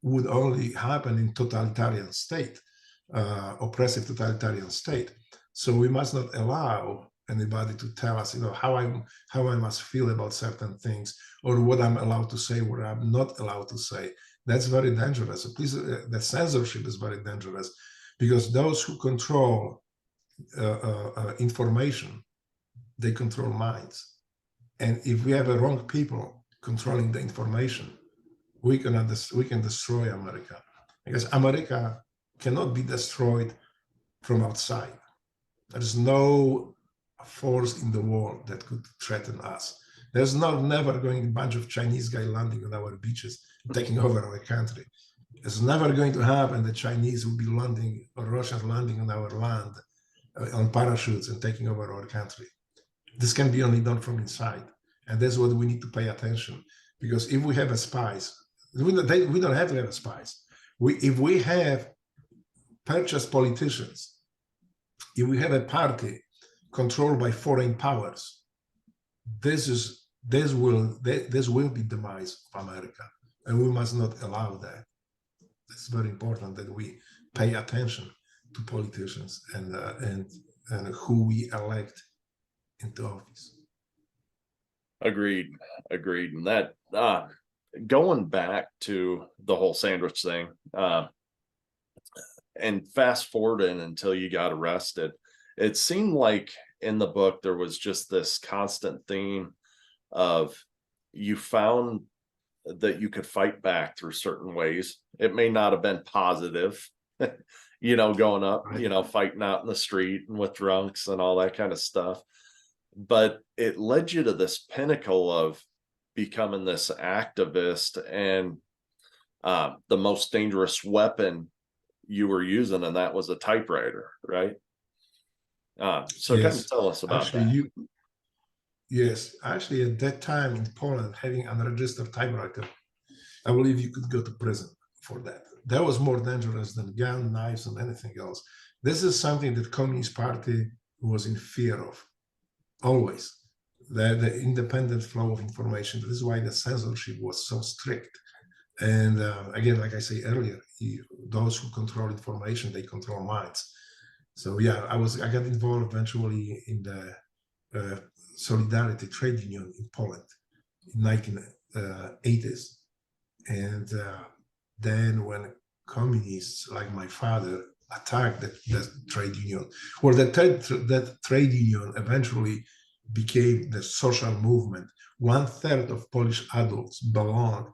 would only happen in totalitarian state, oppressive totalitarian state. So we must not allow anybody to tell us, how I must feel about certain things, or what I'm allowed to say, what I'm not allowed to say. That's very dangerous. So please, the censorship is very dangerous, because those who control information, they control minds. And if we have the wrong people controlling the information, we can destroy America, because America cannot be destroyed from outside. There is no force in the world that could threaten us. There's never going a bunch of Chinese guys landing on our beaches, taking over our country. It's never going to happen that Chinese will be landing, or Russians landing on our land on parachutes and taking over our country. This can be only done from inside. And that's what we need to pay attention. Because if we have a spies, we don't have to have a spies. If we have purchased politicians, if we have a party controlled by foreign powers, this will be demise of America, and we must not allow that. It's very important that we pay attention to politicians and who we elect into office. Agreed. And that going back to the whole sandwich thing, and fast forwarding until you got arrested, it seemed like in the book there was just this constant theme of, you found that you could fight back through certain ways. It may not have been positive, going up, fighting out in the street and with drunks and all that kind of stuff, but it led you to this pinnacle of becoming this activist, and the most dangerous weapon you were using, and that was a typewriter, right? So yes. Kind of tell us about that. Yes, actually, at that time in Poland, having unregistered typewriter, I believe you could go to prison for that. That was more dangerous than gun, knives, and anything else. This is something that Communist Party was in fear of, always. The independent flow of information. This is why the censorship was so strict. And again, like I say earlier, those who control information, they control minds. So yeah, I got involved eventually in the Solidarity trade union in Poland in 1980s. And then when communists like my father attacked the trade union, well, that trade union eventually became the social movement. 1/3 of Polish adults belonged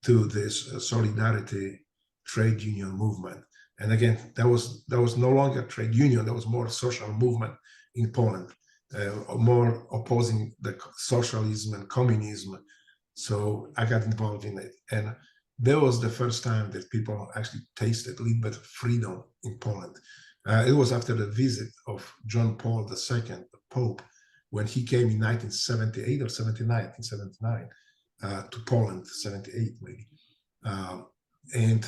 to this Solidarity trade union movement. And again, that was no longer trade union, that was more social movement in Poland, more opposing the socialism and communism. So I got involved in it. And that was the first time that people actually tasted a little bit of freedom in Poland. It was after the visit of John Paul II, the Pope, when he came in 1978 or 79, I think 79, to Poland, 78 maybe. And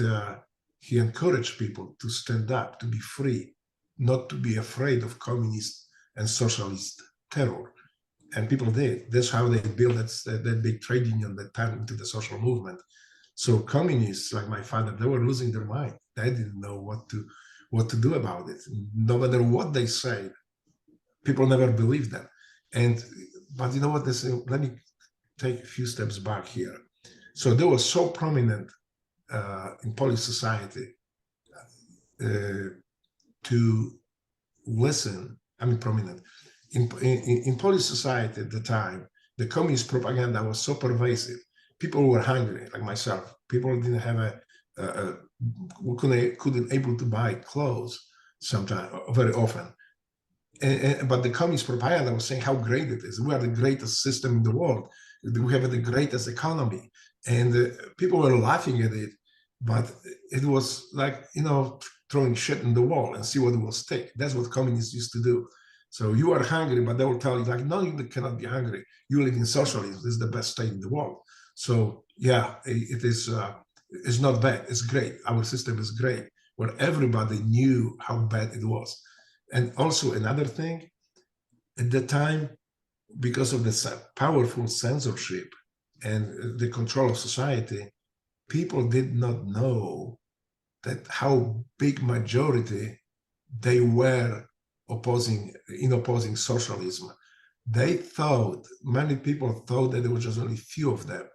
he encouraged people to stand up, to be free, not to be afraid of communist and socialist terror. And people did. That's how they built that big trade union that turned into the social movement. So communists like my father, they were losing their mind. They didn't know what to do about it. No matter what they say, people never believed them. But you know what? Let me take a few steps back here. So they were so prominent in Polish society to listen. I mean, prominent in Polish society at the time. The communist propaganda was so pervasive. People were hungry, like myself. People didn't have couldn't able to buy clothes sometimes, very often. But the communist propaganda was saying how great it is. We are the greatest system in the world. We have the greatest economy. And people were laughing at it, but it was like, throwing shit in the wall and see what will stick. That's what communists used to do. So you are hungry, but they will tell you like, no, you cannot be hungry. You live in socialism. This is the best state in the world. So yeah, it is. It's not bad. It's great. Our system is great. Where everybody knew how bad it was. And also another thing, at the time, because of the powerful censorship and the control of society, people did not know that how big majority they were opposing socialism. Many people thought that there was just only few of them.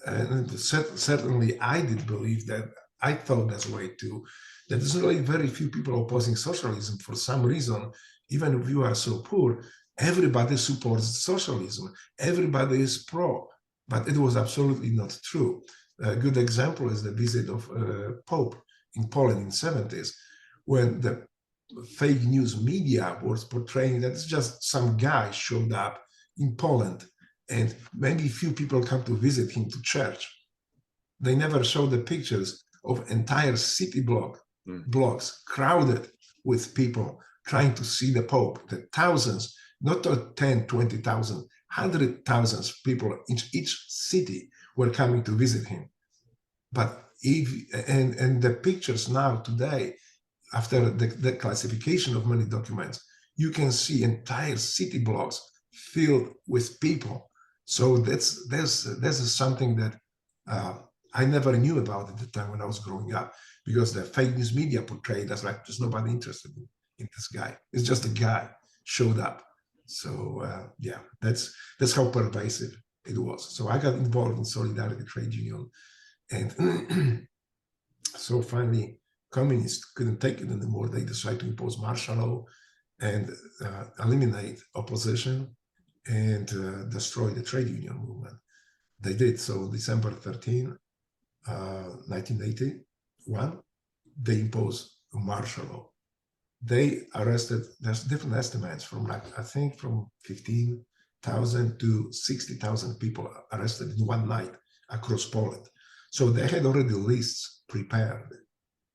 And certainly I did believe that. I thought that way too, that there's only very few people opposing socialism for some reason. Even if you are so poor, everybody supports socialism. Everybody is pro. But it was absolutely not true. A good example is the visit of Pope in Poland in the 70s, when the fake news media was portraying that it's just some guy showed up in Poland and maybe few people come to visit him to church. They never showed the pictures of entire city blocks crowded with people trying to see the Pope. The thousands, not 10, 20,000, 100,000 people in each city were coming to visit him. But the pictures now today, after the classification of many documents, you can see entire city blocks filled with people. So this is something that I never knew about at the time when I was growing up, because the fake news media portrayed us like there's nobody interested in this guy. It's just a guy showed up. So yeah, that's how pervasive it was. So I got involved in Solidarity Trade Union, and so finally communists couldn't take it anymore. They decided to impose martial law and eliminate opposition and destroy the trade union movement. They did. So December 13, 1981, they imposed martial law. They arrested, there's different estimates from I think from 15,000 to 60,000 people arrested in one night across Poland. So they had already lists prepared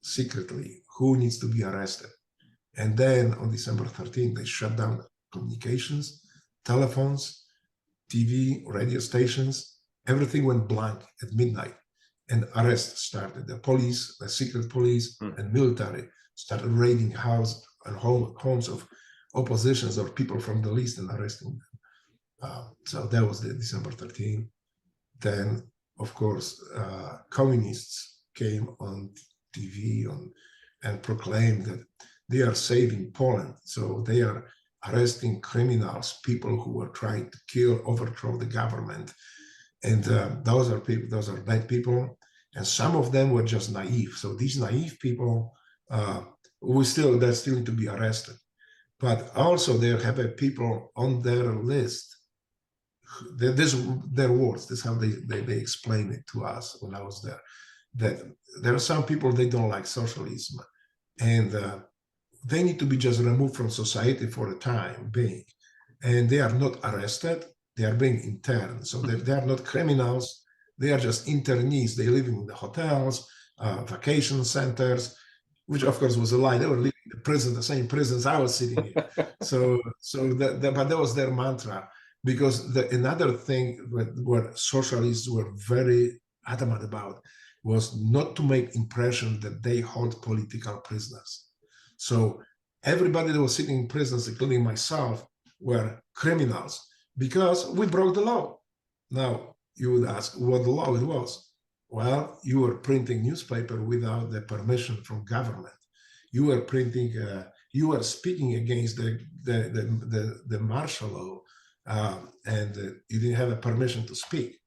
secretly who needs to be arrested. And then on December 13, they shut down communications, telephones, TV, radio stations. Everything went blank at midnight, and arrests started. The police, the secret police, and military started raiding houses and homes of oppositions or people from the list and arresting them. So that was the December 13. Then, of course, communists came on TV and proclaimed that they are saving Poland. So they are arresting criminals, people who were trying to overthrow the government. And those are bad people. And some of them were just naive. So these naive people, they're still need to be arrested. But also they have people on their list. This their words. This is how they explain it to us when I was there. That there are some people, they don't like socialism, and they need to be just removed from society for a time being, and they are not arrested. They are being interned, so they are not criminals. They are just internees. They live in the hotels, vacation centers, which of course was a lie. They were living in prison, the same prisons I was sitting in. But that was their mantra, because another thing what socialists were very adamant about was not to make impression that they hold political prisoners. So everybody that was sitting in prisons, including myself, were criminals because we broke the law. Now, you would ask what the law it was. Well, you were printing newspaper without the permission from government. You were printing, you were speaking against the martial law, and you didn't have a permission to speak.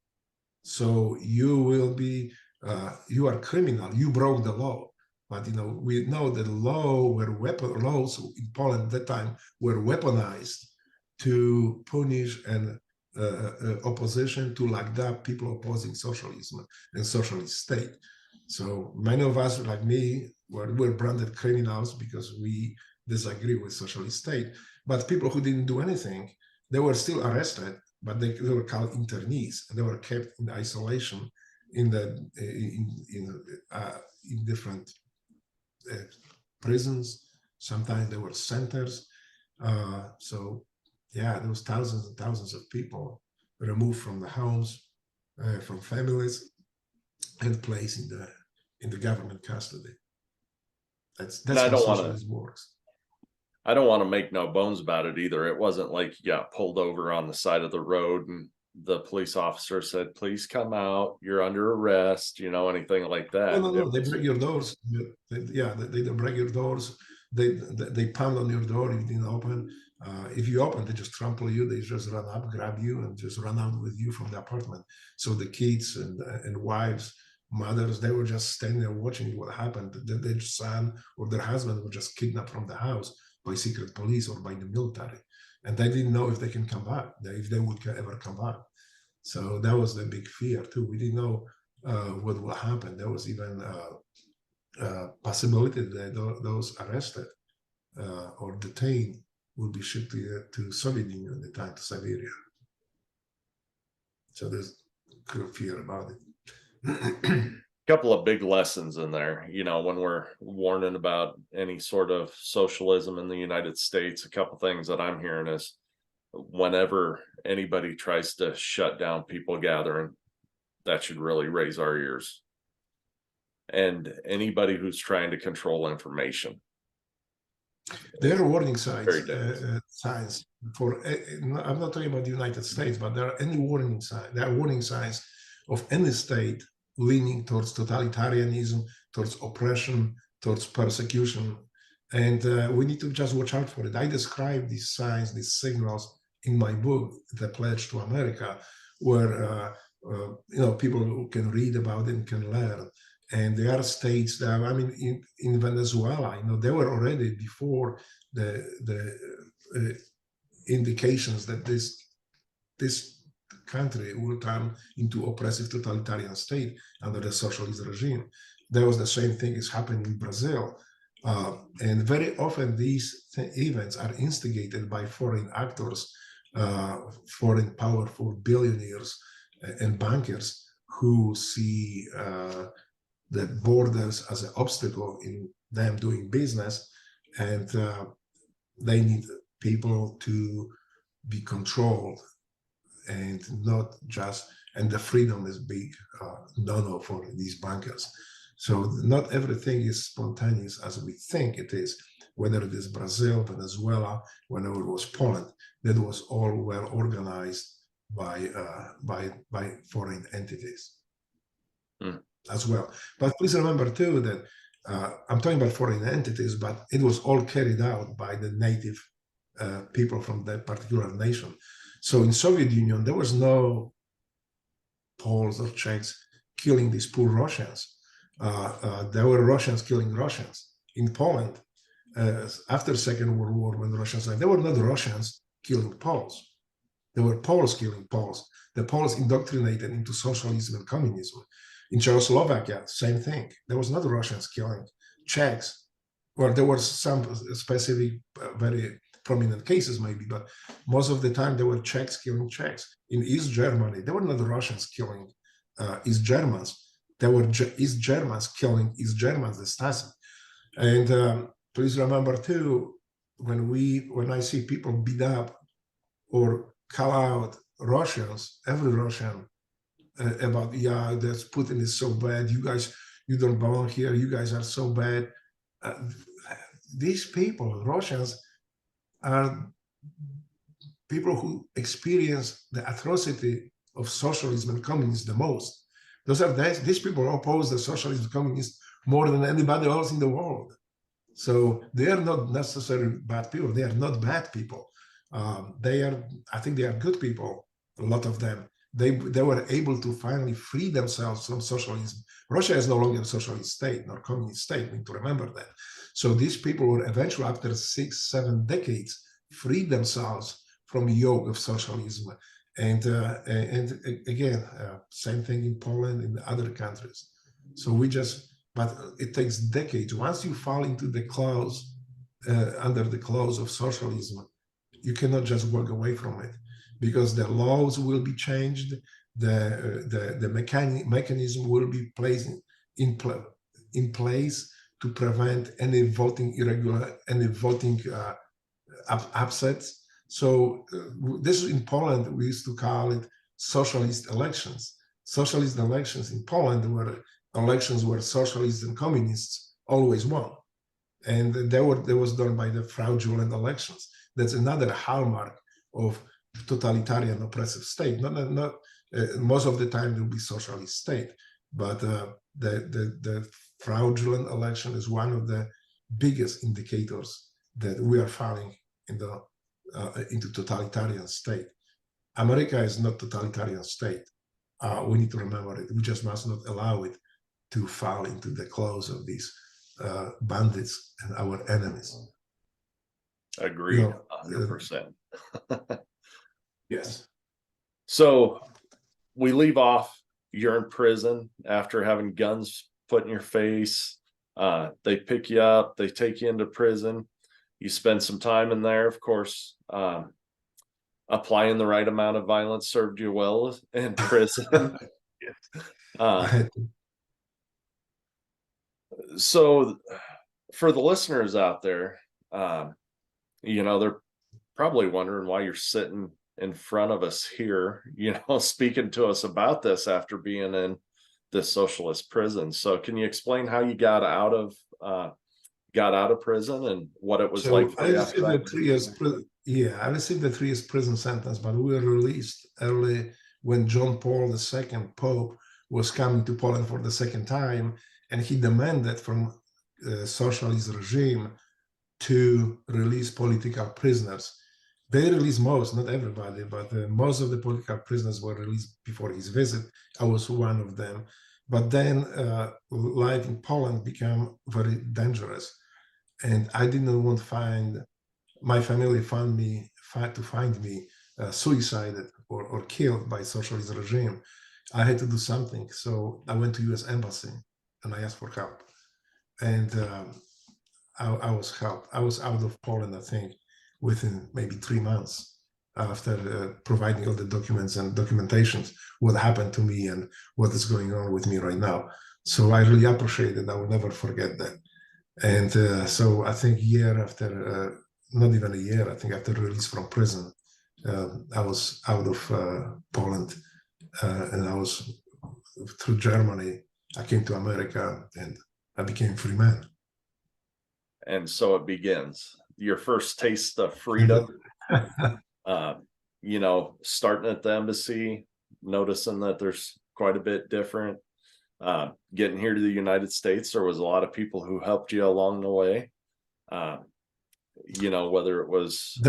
So you will be, you are criminal. You broke the law. But we know that laws in Poland at that time were weaponized to punish and opposition, to lock up people opposing socialism and socialist state. So many of us, like me, were branded criminals because we disagree with socialist state. But people who didn't do anything, they were still arrested, but they were called internees, and they were kept in isolation in different prisons. Sometimes there were centers. So yeah, there was thousands and thousands of people removed from the homes, from families, and placed in the government custody. That's how socialism works. I don't want to make no bones about it either. It wasn't like you got pulled over on the side of the road and the police officer said, "Please come out. You're under arrest," anything like that. No. They break your doors. They break your doors. They pound on your door if you didn't open. If you open, they just trample you. They just run up, grab you, and just run out with you from the apartment. So the kids and wives, mothers, they were just standing there watching what happened. Their son or their husband were just kidnapped from the house by secret police or by the military. And they didn't know if they can come back, if they would ever come back. So that was the big fear too. We didn't know what will happen. There was even possibility that those arrested or detained will be shipped to Soviet Union at the time, to Siberia. So there's clear fear about it. Couple of big lessons in there, when we're warning about any sort of socialism in the United States. A couple things that I'm hearing is, whenever anybody tries to shut down people gathering, that should really raise our ears. And anybody who's trying to control information. There are warning signs for. I'm not talking about the United States, but there are any warning signs. There are warning signs of any state leaning towards totalitarianism, towards oppression, towards persecution, and we need to just watch out for it. I describe these signs, these signals in my book, The Pledge to America, where people can read about it and can learn. And there are states that, in Venezuela, they were already before the indications that this country will turn into oppressive totalitarian state under the socialist regime. There was the same thing is happening in Brazil. And very often these events are instigated by foreign actors, foreign powerful billionaires and bankers who see the borders as an obstacle in them doing business, and they need people to be controlled and not just, and the freedom is big no-no for these bankers. So not everything is spontaneous as we think it is, whether it is Brazil, Venezuela, whenever it was Poland, that was all well organized by foreign entities. As well. But please remember too that I'm talking about foreign entities, but it was all carried out by the native people from that particular nation. So in Soviet Union, there was no Poles or Czechs killing these poor Russians. There were Russians killing Russians. In Poland, after Second World War, when the Russians died, there were not Russians killing Poles. There were Poles killing Poles. The Poles indoctrinated into socialism and communism. In Czechoslovakia, same thing. There was not Russians killing Czechs. Well, there were some specific, very prominent cases maybe, but most of the time there were Czechs killing Czechs. In East Germany, there were not Russians killing East Germans. There were East Germans killing East Germans, the Stasi. And please remember too, when I see people beat up or call out Russians, every Russian, about, yeah, that's Putin is so bad. You guys, you don't belong here. You guys are so bad. Uh, these people, Russians, are people who experience the atrocity of socialism and communism the most. These people oppose the socialist and communists more than anybody else in the world. So they are not necessarily bad people. They are not bad people. I think they are good people, a lot of them. They were able to finally free themselves from socialism. Russia is no longer a socialist state, nor communist state. We need to remember that. So these people were eventually, after 6-7 decades, freed themselves from the yoke of socialism. And again, same thing in Poland and other countries. So but it takes decades. Once you fall into the clause, under the clause of socialism, you cannot just walk away from it, because the laws will be changed, the mechanism will be placed in place to prevent any voting upsets. So this in Poland, we used to call it socialist elections. Socialist elections in Poland were elections where socialists and communists always won. And they was done by the fraudulent elections. That's another hallmark of totalitarian oppressive state. Most of the time it will be socialist state, but the fraudulent election is one of the biggest indicators that we are falling into totalitarian state. America is not totalitarian state. We need to remember it. We just must not allow it to fall into the claws of these bandits and our enemies. Agreed, 100%. Yes. So we leave off, you're in prison after having guns put in your face. They pick you up, they take you into prison. You spend some time in there, of course. Applying the right amount of violence served you well in prison. So for the listeners out there, they're probably wondering why you're sitting in front of us here, speaking to us about this after being in this socialist prison. So can you explain how you got out of prison and what it was like for you after that? I received the 3 years prison sentence, but we were released early when John Paul II, Pope, was coming to Poland for the second time, and he demanded from the socialist regime to release political prisoners. They released most, not everybody, but most of the political prisoners were released before his visit. I was one of them. But then life in Poland became very dangerous, and I didn't want to find. My family found me suicided or killed by socialist regime. I had to do something, so I went to U.S. Embassy and I asked for help, and I was helped. I was out of Poland, I think, within maybe 3 months after providing all the documents and documentations, what happened to me and what is going on with me right now. So I really appreciate it. I will never forget that. And so I think not even a year, I think after release from prison, I was out of Poland, and I was through Germany. I came to America and I became a free man. And so it begins. Your first taste of freedom, starting at the embassy, noticing that there's quite a bit different. Getting here to the United States, there was a lot of people who helped you along the way. Whether it was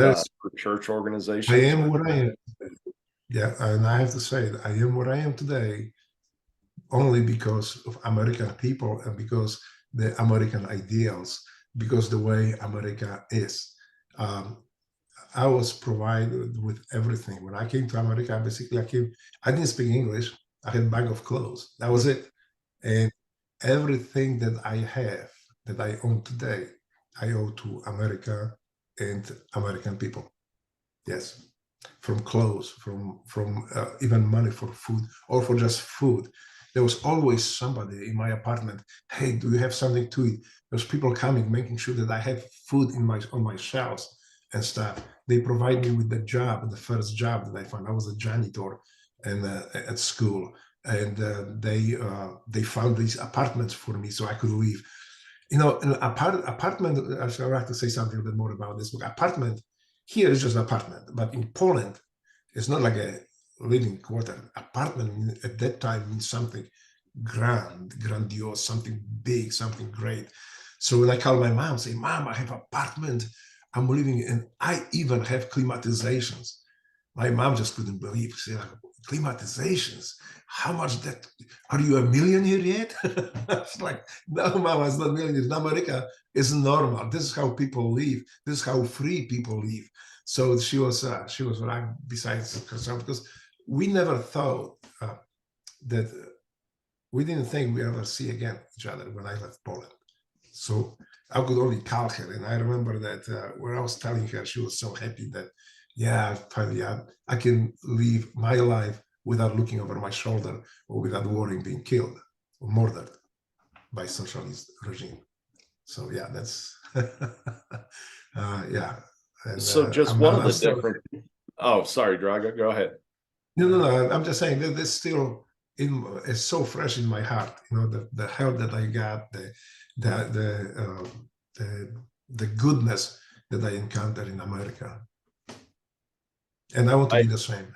for church organizations. I am what I am. Yeah, and I have to say that I am what I am today only because of American people and because the American ideals, because the way America is. I was provided with everything. When I came to America, I didn't speak English. I had a bag of clothes. That was it. And everything that I have, that I own today, I owe to America and American people. Yes, from clothes, from even money for food or for just food. there was always somebody in my apartment. Hey, do you have something to eat? There's people coming, making sure that I have food on my shelves and stuff. They provide me with the job, the first job that I found. I was a janitor and at school, and they found these apartments for me so I could live. You know, an apartment. Actually, I'd like to say something a bit more about this book. Apartment here is just apartment, but in Poland, it's not like a living quarter. Apartment at that time means something grandiose, something big, something great. So when I call my mom, say, "Mom, I have apartment. I'm living, and I even have climatizations." My mom just couldn't believe. She said, "Climatizations? How much that? Are you a millionaire yet?" I was like, "No, mom, it's not millionaire. In America, it's normal. This is how people live. This is how free people live." So she was right besides herself, because we never thought that we didn't think we ever see again each other when I left Poland. So I could only call her, and I remember that when I was telling her, she was so happy that, yeah, finally I can live my life without looking over my shoulder or without worrying being killed or murdered by socialist regime. So yeah, that's yeah. And So just one of I'm the still, different. Oh, sorry, Drago. Go ahead. no. I'm just saying that it's still it's so fresh in my heart. You know, the help that I got, the goodness that I encountered in America, and I want to I be the same.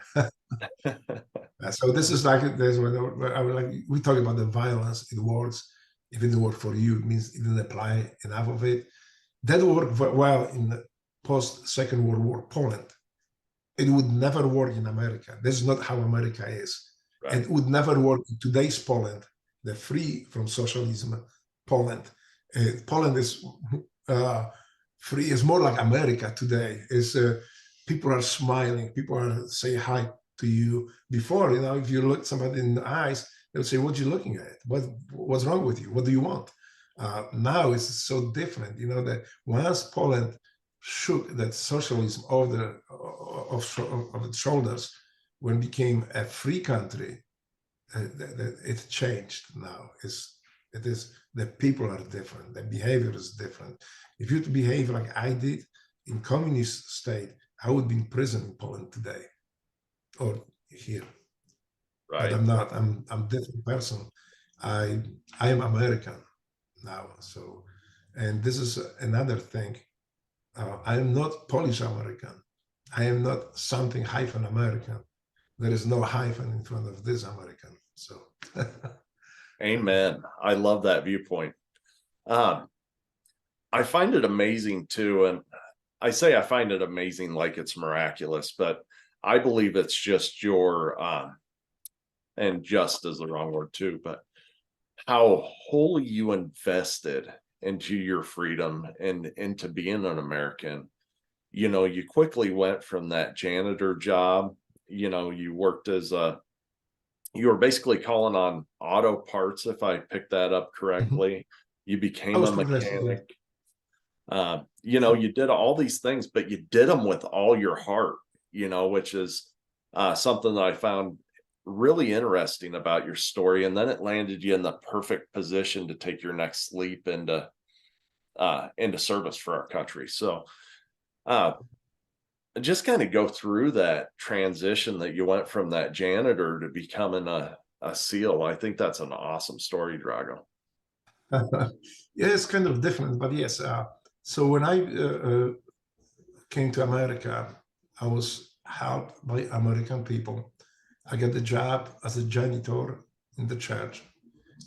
So this is like there's where I would like we talk about the violence. It works. If it didn't work for you, it means it didn't apply enough of it. That worked well in the post Second World War Poland. It would never work in America. This is not how America is. right, And it would never work in today's Poland, the free from socialism Poland. Poland is free, is more like America today. Is people are smiling, people are saying hi to you. Before, you know, if you look somebody in the eyes, they'll say, "What are you looking at? What's wrong with you? What do you want?" Now it's so different. You know that once Poland shook that socialism off of its shoulders, when it became a free country, it changed. Now it is the people are different, the behavior is different. If you behave like I did in communist state, I would be in prison in Poland today or here. But right. I'm not. I'm a different person. I am American now. So, and this is another thing. I am not Polish American. I am not something hyphen American. There is no hyphen in front of this American. So, Amen. I love that viewpoint. Um, I find it amazing too, and I say I find it amazing like it's miraculous, but I believe it's just your and just is the wrong word too, but how wholly you invested into your freedom and into being an American. You know, you quickly went from that janitor job, you know, you worked as you were basically calling on auto parts, if I picked that up correctly. You I became was a progressive. Yeah. mechanic. You know, you did all these things, but you did them with all your heart, you know, which is something that I found really interesting about your story. And then it landed you in the perfect position to take your next leap into service for our country. So uh, just kind of go through that transition that you went from that janitor to becoming a SEAL. I think that's an awesome story, Drago. Yeah, it's kind of different, but yes. So when I came to America, I was helped by American people. I got the job as a janitor in the church.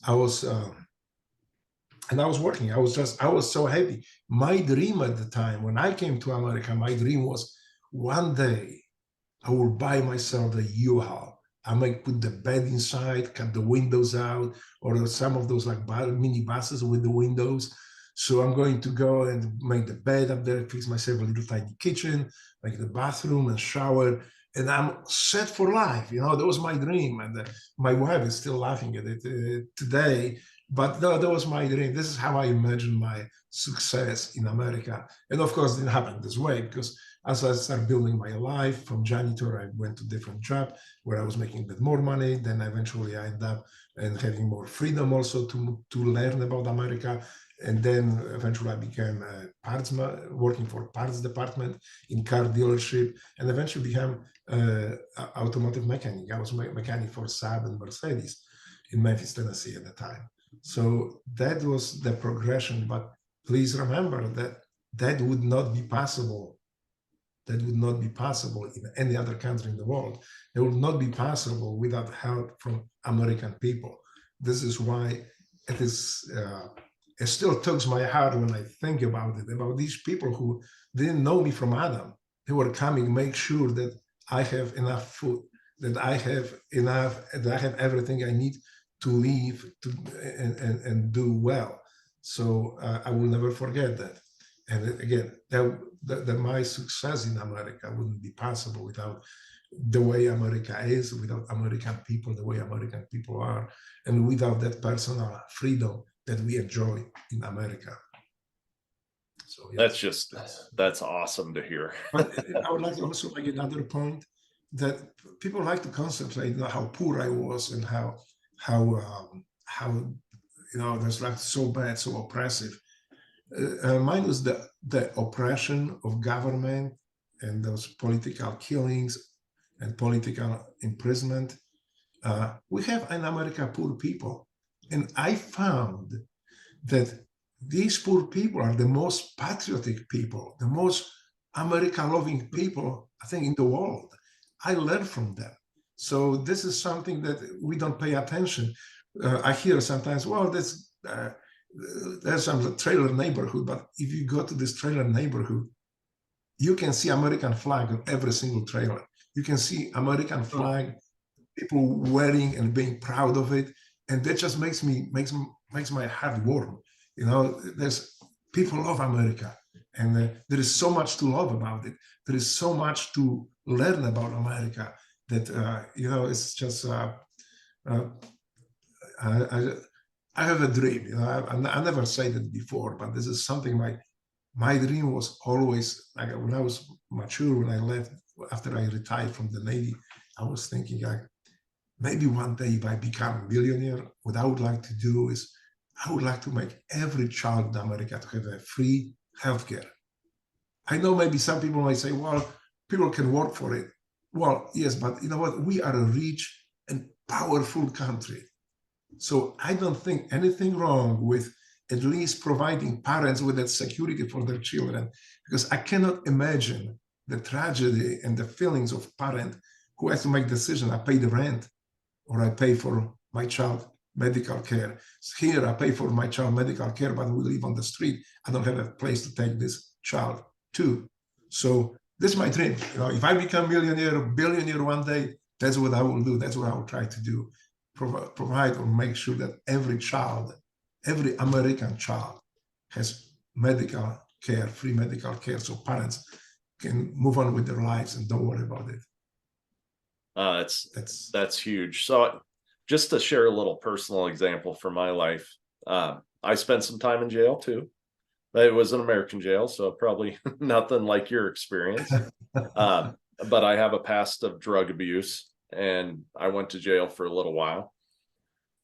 I was, and I was working. I was so happy. My dream at the time when I came to America, my dream was one day I will buy myself a U-Haul. I might put the bed inside, cut the windows out, or some of those like mini buses with the windows. So I'm going to go and make the bed up there, fix myself a little tiny kitchen, make the bathroom and shower, and I'm set for life. You know, that was my dream. And my wife is still laughing at it today But no, that was my dream. This is how I imagined my success in America. And of course, it didn't happen this way, because as I started building my life from janitor, I went to different job where I was making a bit more money. Then eventually I ended up and having more freedom also to learn about America. And then eventually I became working for parts department in car dealership, and eventually became automotive mechanic. I was mechanic for Saab and Mercedes in Memphis, Tennessee at the time. So that was the progression. But please remember that that would not be possible. That would not be possible in any other country in the world. It would not be possible without help from American people. This is why it is. It still tugs my heart when I think about it, about these people who didn't know me from Adam. They were coming, make sure that I have enough food, that I have enough, that I have everything I need to live and do well. So I will never forget that. And again, that my success in America wouldn't be possible without the way America is, without American people, the way American people are, and without that personal freedom that we enjoy in America. So yes, that's awesome to hear. But I would like to also make another point that people like to concentrate on how poor I was and how there's like so bad, so oppressive. Mine was the oppression of government and those political killings and political imprisonment. We have in America poor people, and I found that these poor people are the most patriotic people, the most America-loving people, I think, in the world. I learned from them. So this is something that we don't pay attention. I hear sometimes, well, there's some trailer neighborhood, but if you go to this trailer neighborhood, you can see American flag on every single trailer. You can see American flag, people wearing and being proud of it, and that just makes my heart warm. There's people love America, and there is so much to love about it. There is so much to learn about America that it's just. I have a dream. I never said it before, but this is something my dream was always, like when I was mature, when I left, after I retired from the Navy, I was thinking like, maybe one day if I become a millionaire, what I would like to do is I would like to make every child in America to have a free healthcare. I know maybe some people might say, well, people can work for it. Well, yes, but you know what? We are a rich and powerful country. So I don't think anything wrong with at least providing parents with that security for their children, because I cannot imagine the tragedy and the feelings of parent who has to make decision. I pay the rent, or I pay for my child medical care. Here I pay for my child medical care, but we live on the street. I don't have a place to take this child to. So this is my dream. If I become millionaire or billionaire one day, that's what I will do. That's what I will try to do. Provide or make sure that every child, every American child has medical care, free medical care, so parents can move on with their lives and don't worry about it. That's huge. So just to share a little personal example from my life, I spent some time in jail too. It was an American jail, so probably nothing like your experience. But I have a past of drug abuse, and I went to jail for a little while.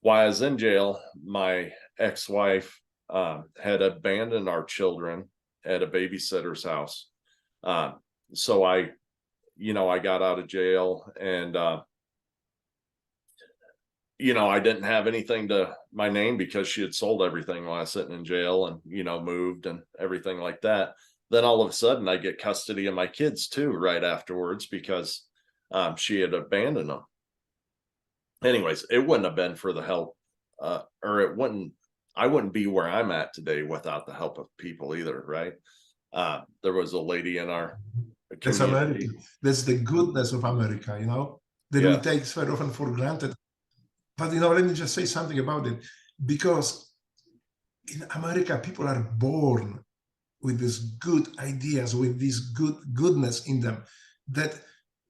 While I was in jail, my ex-wife had abandoned our children at a babysitter's house. So I got out of jail, and I didn't have anything to my name because she had sold everything while I was sitting in jail and, moved and everything like that. Then all of a sudden I get custody of my kids too, right afterwards, because she had abandoned them. Anyways, it wouldn't have been for the help, I wouldn't be where I'm at today without the help of people either. Right. There was a lady in our community. That's America. That's the goodness of America, that we take very often for granted. But, let me just say something about it, because in America, people are born with these good ideas, with this goodness in them, that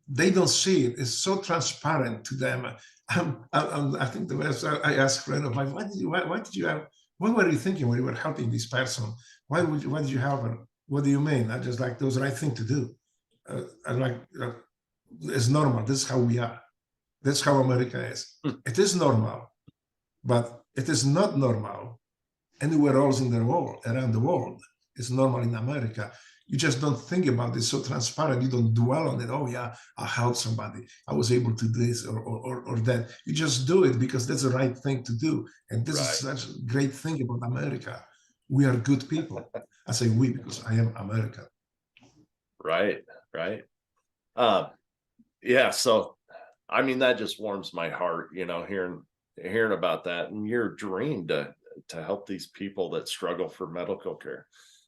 they don't see it. It's so transparent to them. I think the best. I asked a friend of mine, why did you have? What were you thinking when you were helping this person? Why did you help her? What do you mean? I just like, it was the right thing to do. I like, it's normal. This is how we are. That's how America is. It is normal, but it is not normal anywhere else in the world, around the world. It's normal in America. You just don't think about it so transparent. You don't dwell on it. Oh yeah, I helped somebody. I was able to do this or that. You just do it because that's the right thing to do. And this is such a great thing about America. We are good people. I say we because I am American. Right, right. Yeah, so I mean that just warms my heart, hearing about that and your dream to help these people that struggle for medical care.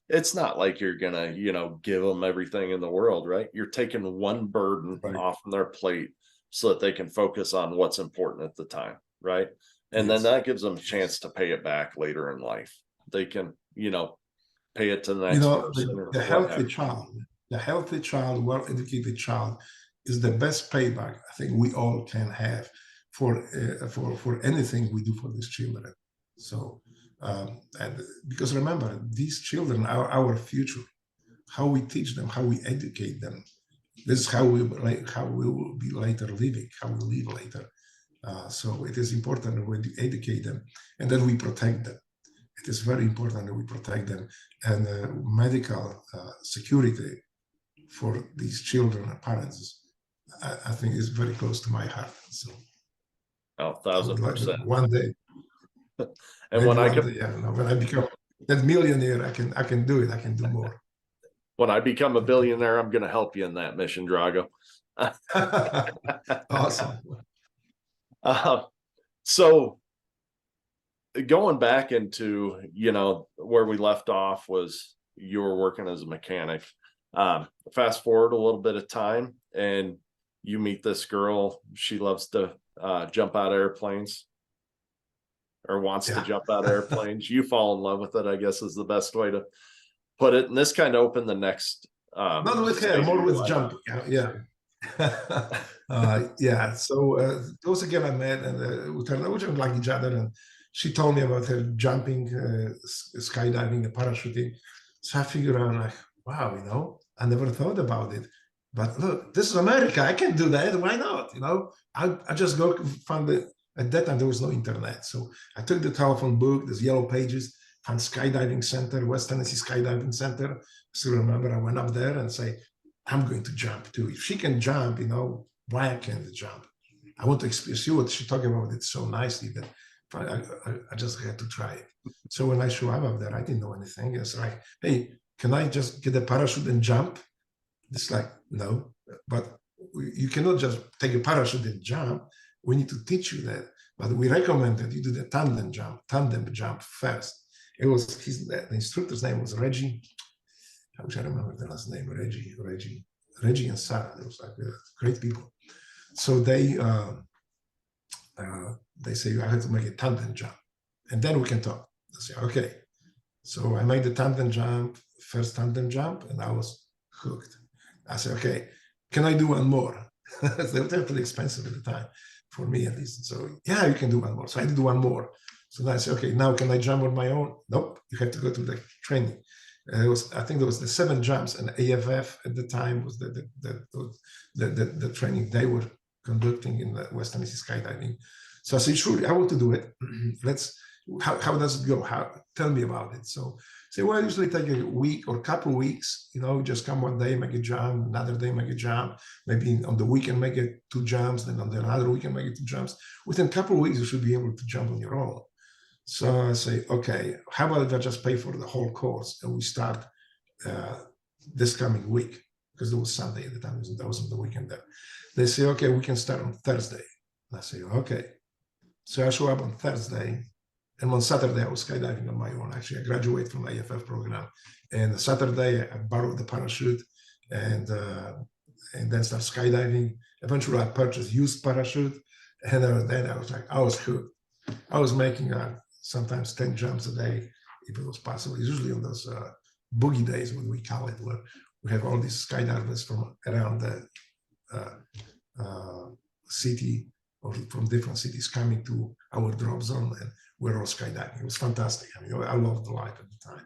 It's not like you're gonna, give them everything in the world, right? You're taking one burden Right. off their plate so that they can focus on what's important at the time, right? And then Yes. that gives them a chance to pay it back later in life. They can, pay it to the next person or The what healthy have child, well-educated child is the best payback I think we all can have for anything we do for these children. So, and because remember, these children are our future. How we teach them, how we educate them, this is how we will be later living, how we live later. So it is important that we educate them and that we protect them. It is very important that we protect them, and medical security for these children and parents, I think is very close to my heart. So Oh, I would like 1,000%. one day, And maybe one day, yeah, when I become that millionaire, I can do it. I can do more. when I become a billionaire, I'm going to help you in that mission, Drago. Awesome. So going back into, where we left off was you were working as a mechanic. Fast forward a little bit of time and you meet this girl. She loves to jump out of airplanes or wants to jump out of airplanes. You fall in love with it, I guess is the best way to put it. And this kind of opened the next Not with her, more with jumping. Yeah. Yeah. So those again I met, and we turned out like each other, and she told me about her jumping, skydiving, and parachuting. So I figured out, like, wow, I never thought about it. But look, this is America. I can do that. Why not? I just go find it. At that time, there was no internet. So I took the telephone book, these yellow pages, found skydiving center, West Tennessee Skydiving Center. Still remember, I went up there and say, I'm going to jump too. If she can jump, why I can't jump? I want to see what she talked about it so nicely that I just had to try it. So when I show up there, I didn't know anything. It's like, hey, can I just get a parachute and jump? It's like, no, but you cannot just take a parachute and jump. We need to teach you that. But we recommend that you do the tandem jump first. It was the instructor's name was Reggie. I wish I remember the last name, Reggie and Sarah. They was like great people. So they say I have to make a tandem jump, and then we can talk. I say okay. So I made the first tandem jump, and I was hooked. I said, okay, can I do one more? They were pretty expensive at the time, for me at least. So yeah, you can do one more. So I did one more. So then I said, okay, now can I jump on my own? Nope, you have to go to the training. I think there was the 7 jumps, and AFF at the time was the training they were conducting in the West Tennessee skydiving. So I said, sure, I want to do it. How does it go? Tell me about it. So say, well, I usually take a week or a couple of weeks, just come one day, make a jump, another day, make a jump, maybe on the weekend, make it 2 jumps, then on the another weekend, make it 2 jumps. Within a couple of weeks, you should be able to jump on your own. So I say, okay, how about if I just pay for the whole course and we start this coming week? Because it was Sunday at the time, that was on the weekend there. They say, okay, we can start on Thursday. And I say, okay. So I show up on Thursday, and on Saturday I was skydiving on my own. Actually, I graduated from the AFF program. And Saturday I borrowed the parachute and then start skydiving. Eventually I purchased used parachute. And then I was hooked. I was making sometimes 10 jumps a day, if it was possible. Usually on those boogie days, what we call it, where we have all these skydivers from around the city or from different cities coming to our drop zone, and we're all skydiving. It was fantastic. I mean, I loved the life at the time.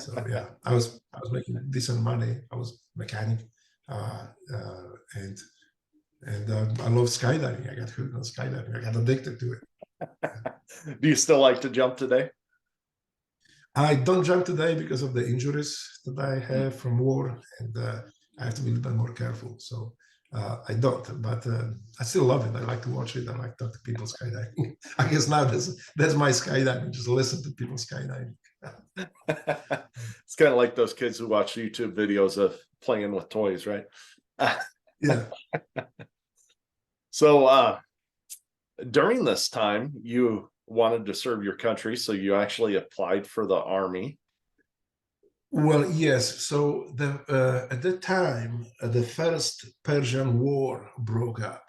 So yeah, I was making decent money. I was mechanic, and I love skydiving. I got hooked on skydiving. I got addicted to it. Do you still like to jump today? I don't jump today because of the injuries that I have from war, and I have to be a little bit more careful. So I don't, but I still love it. I like to watch it. I like to talk to people skydiving. I guess now that's my skydiving. Just listen to people skydiving. It's kind of like those kids who watch YouTube videos of playing with toys, right? Yeah. So during this time, you wanted to serve your country, so you actually applied for the army. Well, yes. So at that time, the first Persian War broke up,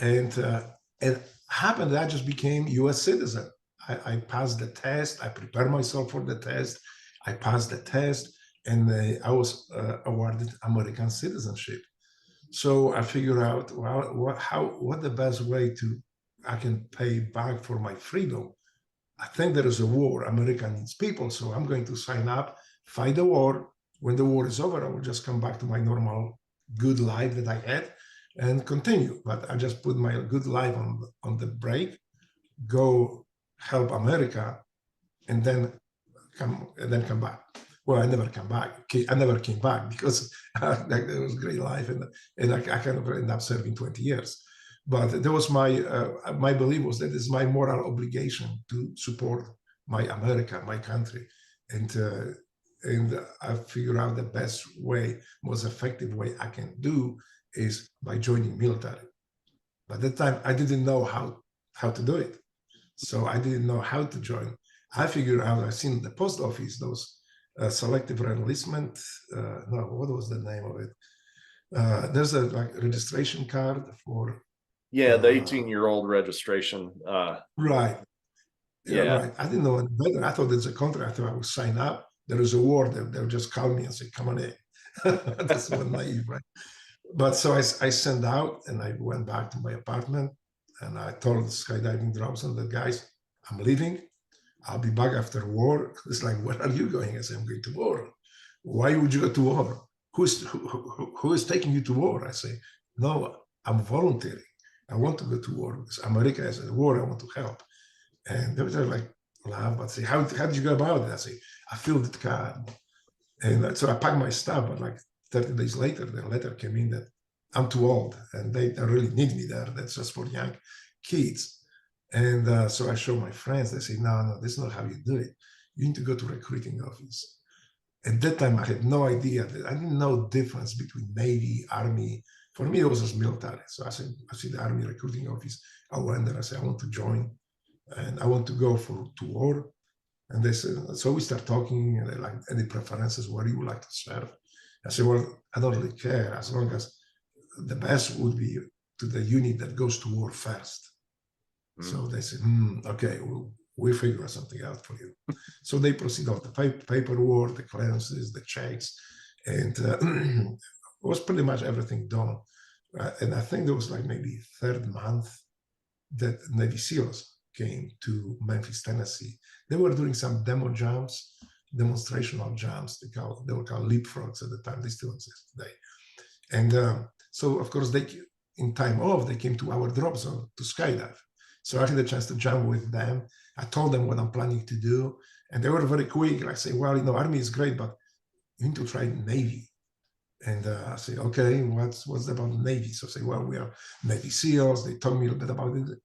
and it happened that I just became U.S. citizen. I passed the test. I prepared myself for the test. I passed the test, and I was awarded American citizenship. So I figured out, well, what the best way to I can pay back for my freedom. I think there is a war. America needs people, so I'm going to sign up, fight the war. When the war is over, I will just come back to my normal good life that I had and continue. But I just put my good life on the break, go help America, and then come back. Well, I never come back. I never came back because it was a great life, and I kind of ended up serving 20 years. But that was my belief was that it's my moral obligation to support my America, my country, and I figured out the best way, most effective way I can do is by joining military. By that time, I didn't know how to do it, so I didn't know how to join. I figured out. I've seen the post office those selective enlistment. No, what was the name of it? There's a registration card for. Yeah, the 18-year-old registration. Right. Yeah. Right. I didn't know any better. I thought there's a contract. I would sign up. There is a war. They'll just call me and say, "Come on in." That's so naive, right? But so I sent out, and I went back to my apartment, and I told the skydiving drops and the guys, "I'm leaving. I'll be back after war." It's like, "Where are you going?" I said, "I'm going to war." "Why would you go to war? Who is taking you to war?" I say, "No, I'm volunteering. I want to go to war because America is at war. I want to help." And they were like, laugh, but say, how did you go about it? I say, "I filled the card." And so I packed my stuff, but like 30 days later, the letter came in that I'm too old and they really need me there. That's just for young kids. And so I show my friends, they say, no, this is not how you do it. You need to go to recruiting office. At that time, I had no idea. I didn't know the difference between Navy, Army. For me, it was just military. So I said, I see the Army recruiting office. I went there, I said, I want to join and I want to go to war. And they said, so we start talking, and they're like, any preferences, where you would like to serve? I said, well, I don't really care, as long as the best would be to the unit that goes to war first. So they said, okay, we'll figure something out for you. So they proceed on the paperwork, the clearances, the checks, and it was pretty much everything done. And I think there was like maybe third month that Navy SEALs came to Memphis, Tennessee. They were doing some demo jumps, demonstrational jumps. They were called leapfrogs at the time. They still exist today. And so, of course, in time off, they came to our drop zone to skydive. So I had a chance to jump with them. I told them what I'm planning to do. And they were very quick. I say, well, Army is great, but you need to try Navy. And I say, okay, what's about the Navy? So I say, well, we are Navy SEALs. They told me a little bit about it.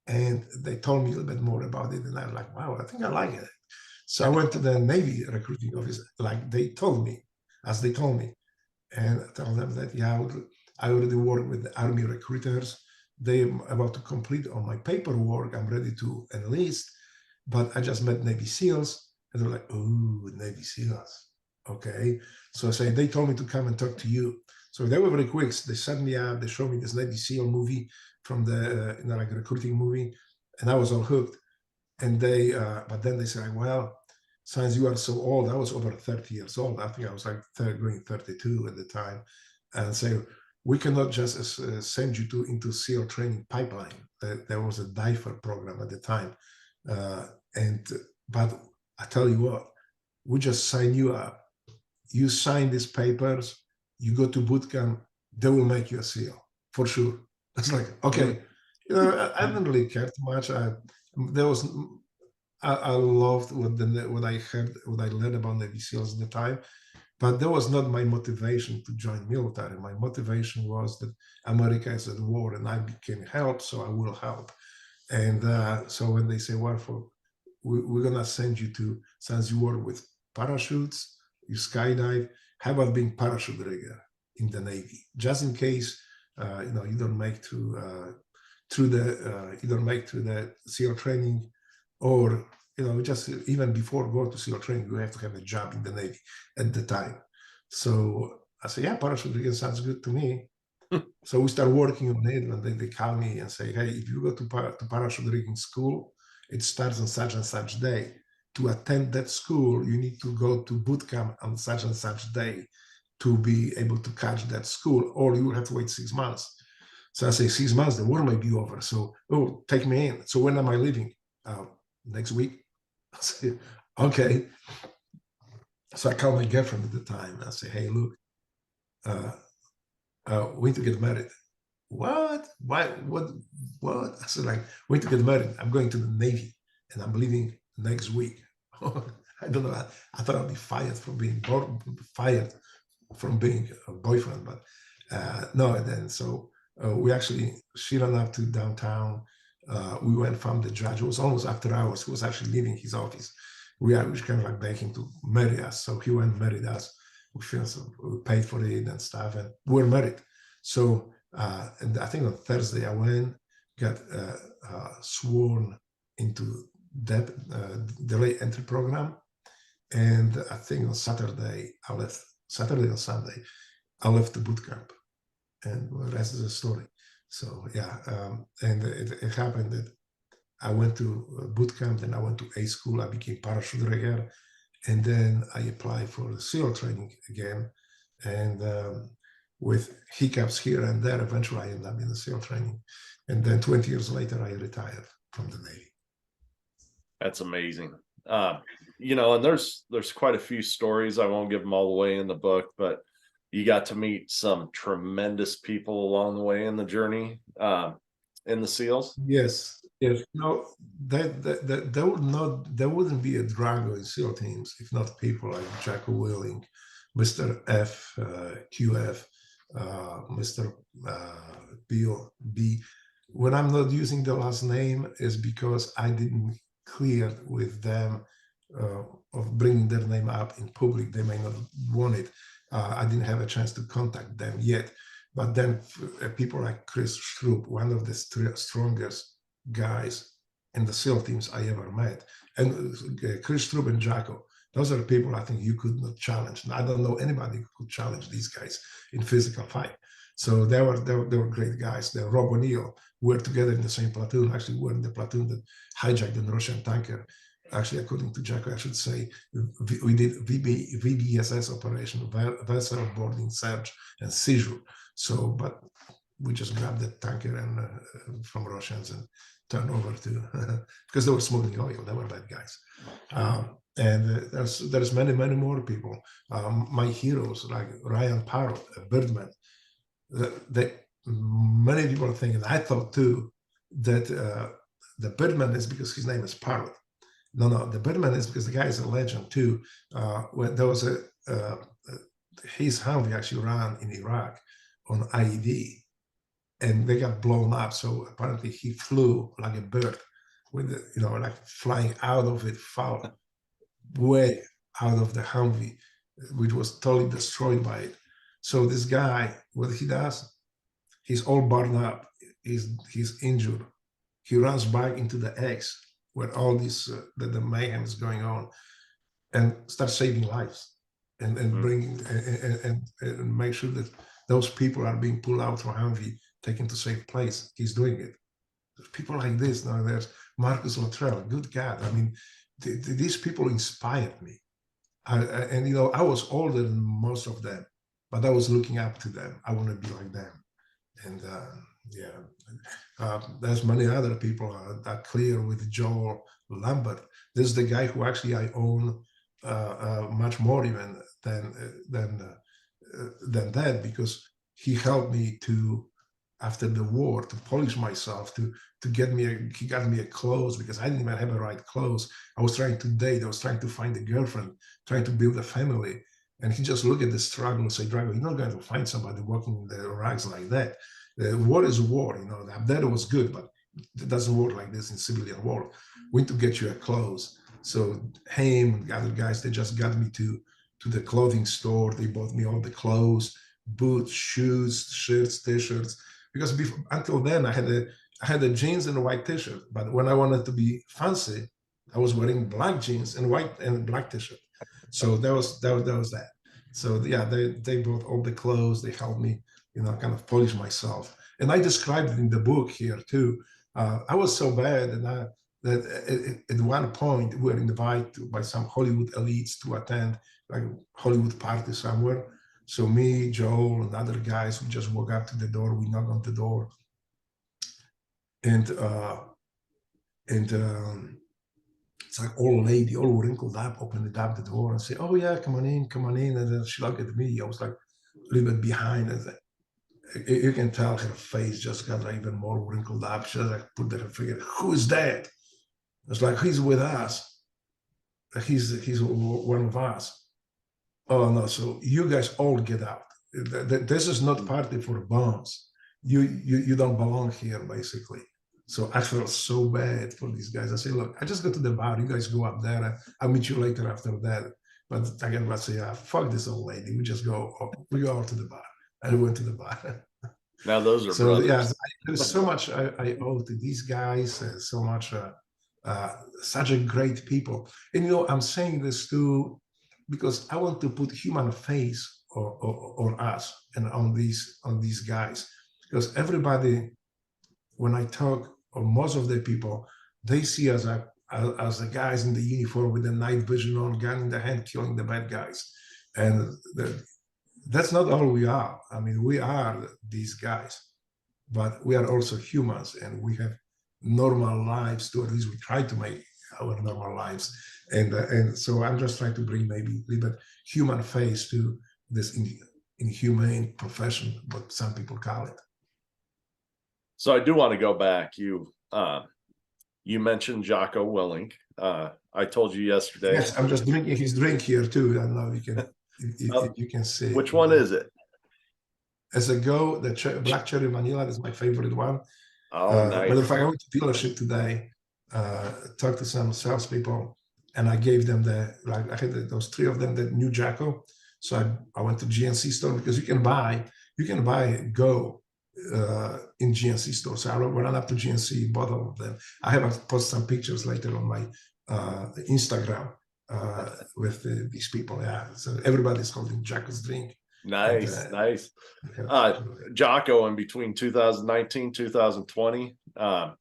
And they told me a little bit more about it. And I was like, wow, I think I like it. So I went to the Navy recruiting office, like they told me, and I told them that, yeah, I already work with the Army recruiters. They're about to complete all my paperwork. I'm ready to enlist, but I just met Navy SEALs. And they're like, oh, Navy SEALs. Okay. So I say, they told me to come and talk to you. So they were very quick. They set me up. They showed me this Navy SEAL movie from the like recruiting movie, and I was all hooked. And but then they said, well, since you are so old, I was over 30 years old. I think I was like going 32 at the time, and say, we cannot just send you into SEAL training pipeline. There was a DIFER program at the time. But I tell you what, we just sign you up. You sign these papers, you go to boot camp, they will make you a SEAL for sure. It's like, okay, I didn't really care too much. I loved what I heard, what I learned about Navy SEALs at the time, but that was not my motivation to join military. My motivation was that America is at war and I can help, so I will help. And so when they say, well, we're gonna send you to Zanzibar with parachutes, you skydive. How about being parachute rigger in the Navy, just in case you don't make through the SEAL training, or just even before going to SEAL training, you have to have a job in the Navy at the time. So I said, yeah, parachute rigger sounds good to me. So we start working on it, and then they call me and say, hey, if you go to parachute rigging school, it starts on such and such day. To attend that school, you need to go to boot camp on such and such day to be able to catch that school, or you will have to wait 6 months. So I say, 6 months, the war might be over. So, take me in. So when am I leaving? Next week. I say, okay. So I call my girlfriend at the time. I say, hey, look, we need to get married. What? Why? What? I said, like, we need to get married. I'm going to the Navy and I'm leaving next week. I don't know. I thought I'd be fired from being a boyfriend, but no. And then so she ran up to downtown. We went from the judge. It was almost after hours. He was actually leaving his office. We kind of like begging to marry us. So he went and married us. We paid for it and stuff, and we were married. So, and I think on Thursday I got sworn into that delayed entry program, and I think on Saturday or Sunday I left the boot camp, and the rest is a story. So yeah, and it happened that I went to boot camp, then I went to A school. I became parachute rigger. And then I applied for the SEAL training again, and with hiccups here and there, eventually I ended up in the SEAL training. And then 20 years later, I retired from the Navy. That's amazing. And there's quite a few stories. I won't give them all away in the book, but you got to meet some tremendous people along the way in the journey in the SEALs. Yes. No, there wouldn't be a Drago in SEAL teams if not people like Jocko Willing, Mr. F, QF, Mr. Bill B. When I'm not using the last name is because I didn't clear with them of bringing their name up in public. They may not want it. I didn't have a chance to contact them yet. But then people like Chris Stroop, one of the strongest guys in the SEAL teams I ever met, and Chris Stroop and Jocko, those are people I think you could not challenge. And I don't know anybody who could challenge these guys in physical fight. So they were great guys. Rob O'Neill, we were together in the same platoon. Actually, we were in the platoon that hijacked the Russian tanker. Actually, according to Jocko, I should say, we did VBSS operation, vessel boarding, search, and seizure. So, but we just grabbed the tanker and from Russians and turned over to because they were smuggling oil. They were bad guys. And there's many more people. My heroes like Ryan Parrott, Birdman. Many people are thinking. I thought too that the Birdman is because his name is Parrott. No, the Birdman is because the guy is a legend too. When there was his Humvee actually ran in Iraq on IED, and they got blown up. So apparently he flew like a bird, with like flying out of it, fall way out of the Humvee, which was totally destroyed by it. So this guy, what he does, he's all burned up, he's injured. He runs back into the X where all this the mayhem is going on, and starts saving lives, and bringing and make sure that those people are being pulled out from Humvee, taken to safe place. He's doing it. There's people like this. Now there's Marcus Luttrell. Good God! I mean, these people inspired me. I was older than most of them, but I was looking up to them. I want to be like them. And there's many other people that clear with Joel Lambert. This is the guy who actually I own much more even than that, because he helped me to, after the war, to polish myself, to get me he got me a clothes, because I didn't even have the right clothes. I was trying to date, I was trying to find a girlfriend, trying to build a family. And he just looked at the struggle and said, Drago, you're not going to find somebody working in the rags like that. The war is war, that was good, but it doesn't work like this in civilian world. We need to get you a clothes. So him and the other guys, they just got me to the clothing store. They bought me all the clothes, boots, shoes, shirts, t-shirts. Because until then, I had a jeans and a white t-shirt. But when I wanted to be fancy, I was wearing black jeans and white and black t-shirt. So that was that. So yeah, they brought all the clothes. They helped me, kind of polish myself. And I described it in the book here too. I was so bad, and that at one point we were invited by some Hollywood elites to attend like Hollywood party somewhere. So me, Joel, and other guys, we just walk up to the door. We knock on the door, and it's like old lady, all wrinkled up, opened up the door and say, "Oh yeah, come on in." And then she looked at me. I was like a little bit behind, and you can tell her face just got like even more wrinkled up. She just like put her finger, "Who is that?" It's like, "He's with us. He's one of us." "Oh no, so you guys all get out. This is not party for bums. You don't belong here, basically." So I felt so bad for these guys. I say, "Look, I just go to the bar. You guys go up there. I'll meet you later after that." But again, I say, fuck this old lady. We go out to the bar. And we went to the bar. Now those are So brothers. yeah, there's so much I owe to these guys. So much, such a great people. And I'm saying this too because I want to put human face on us and on these guys, because everybody, when I talk, or most of the people, they see us as the guys in the uniform with the night vision on, gun in the hand, killing the bad guys, and that's not all we are. I mean, we are these guys, but we are also humans, and we have normal lives too. At least we try to make our normal lives, and so I'm just trying to bring maybe a little bit human face to this inhumane profession, what some people call it. So I do want to go back. You mentioned Jocko Willink. I told you yesterday. Yes, I'm just drinking his drink here too. I don't know if you can see. Which one is it? As a go, the black cherry vanilla is my favorite one. Oh, nice. But if I went to dealership today, talked to some salespeople, and I gave them I had those three of them, the new Jocko. So I went to GNC store, because you can buy Go in GNC store. So I ran up to GNC, bought all of them. I have to post some pictures later on my Instagram with these people. Yeah, so everybody's holding Jocko's drink. Nice, and, nice. Jocko, in between 2019, 2020, I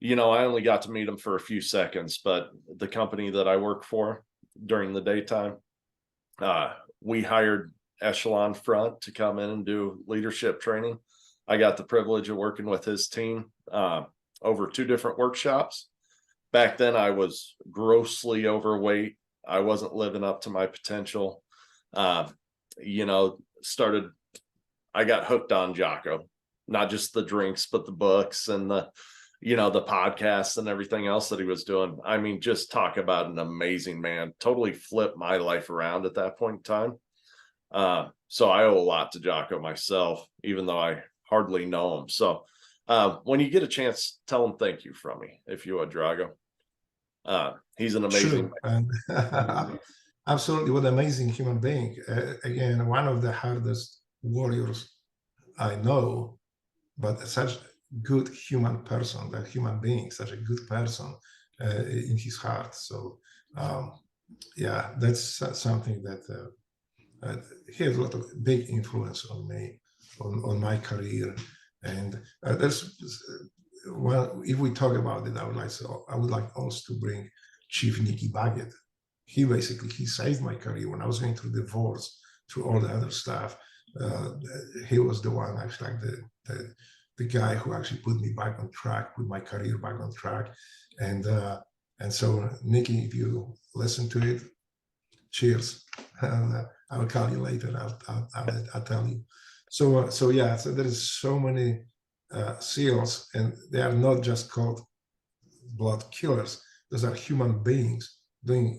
only got to meet him for a few seconds, but the company that I work for during the daytime, we hired Echelon Front to come in and do leadership training. I got the privilege of working with his team over 2 different workshops. Back then, I was grossly overweight. I wasn't living up to my potential. I got hooked on Jocko, not just the drinks, but the books and the podcasts and everything else that he was doing. I mean, just talk about an amazing man. Totally flipped my life around at that point in time. So I owe a lot to Jocko myself, even though I hardly know him. So when you get a chance, tell him thank you from me, if you would, Drago. He's an amazing man. Absolutely, what an amazing human being. Again, one of the hardest warriors I know, but such good human person, that human being, such a good person in his heart. So yeah, that's something that he has a lot of big influence on me, on my career. And if we talk about it, I would like also to bring Chief Nicky Baggett. He saved my career when I was going through divorce, through all the other stuff. he was the one actually, like the guy who actually put me back on track, put my career back on track. And so, Nikki, if you listen to it, cheers. And I'll call you later. I'll tell you. So yeah, so there is so many SEALs, and they are not just called blood killers. Those are human beings doing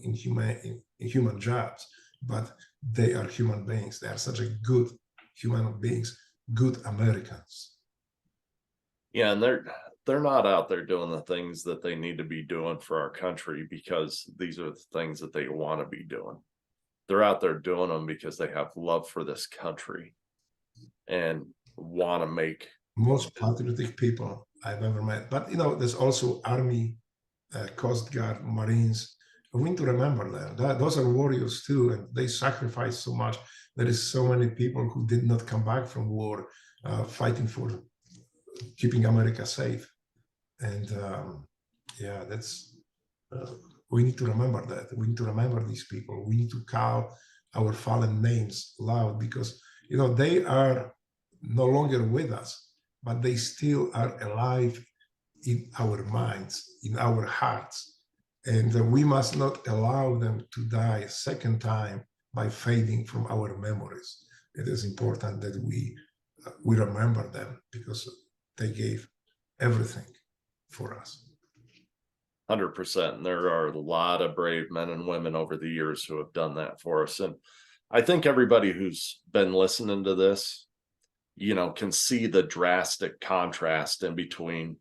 human jobs, but they are human beings. They are such a good human beings, good Americans. Yeah, and they're not out there doing the things that they need to be doing for our country because these are the things that they want to be doing. They're out there doing them because they have love for this country and want to make most patriotic people I've ever met. But there's also Army, Coast Guard, Marines. We need to remember that those are warriors too, and they sacrifice so much. There is so many people who did not come back from war, fighting for keeping America safe. And yeah, that's we need to remember that. We need to remember these people. We need to call our fallen names loud, because they are no longer with us, but they still are alive in our minds, in our hearts. And we must not allow them to die a second time by fading from our memories. It is important that we remember them, because they gave everything for us. 100%. And there are a lot of brave men and women over the years who have done that for us. And I think everybody who's been listening to this, can see the drastic contrast in between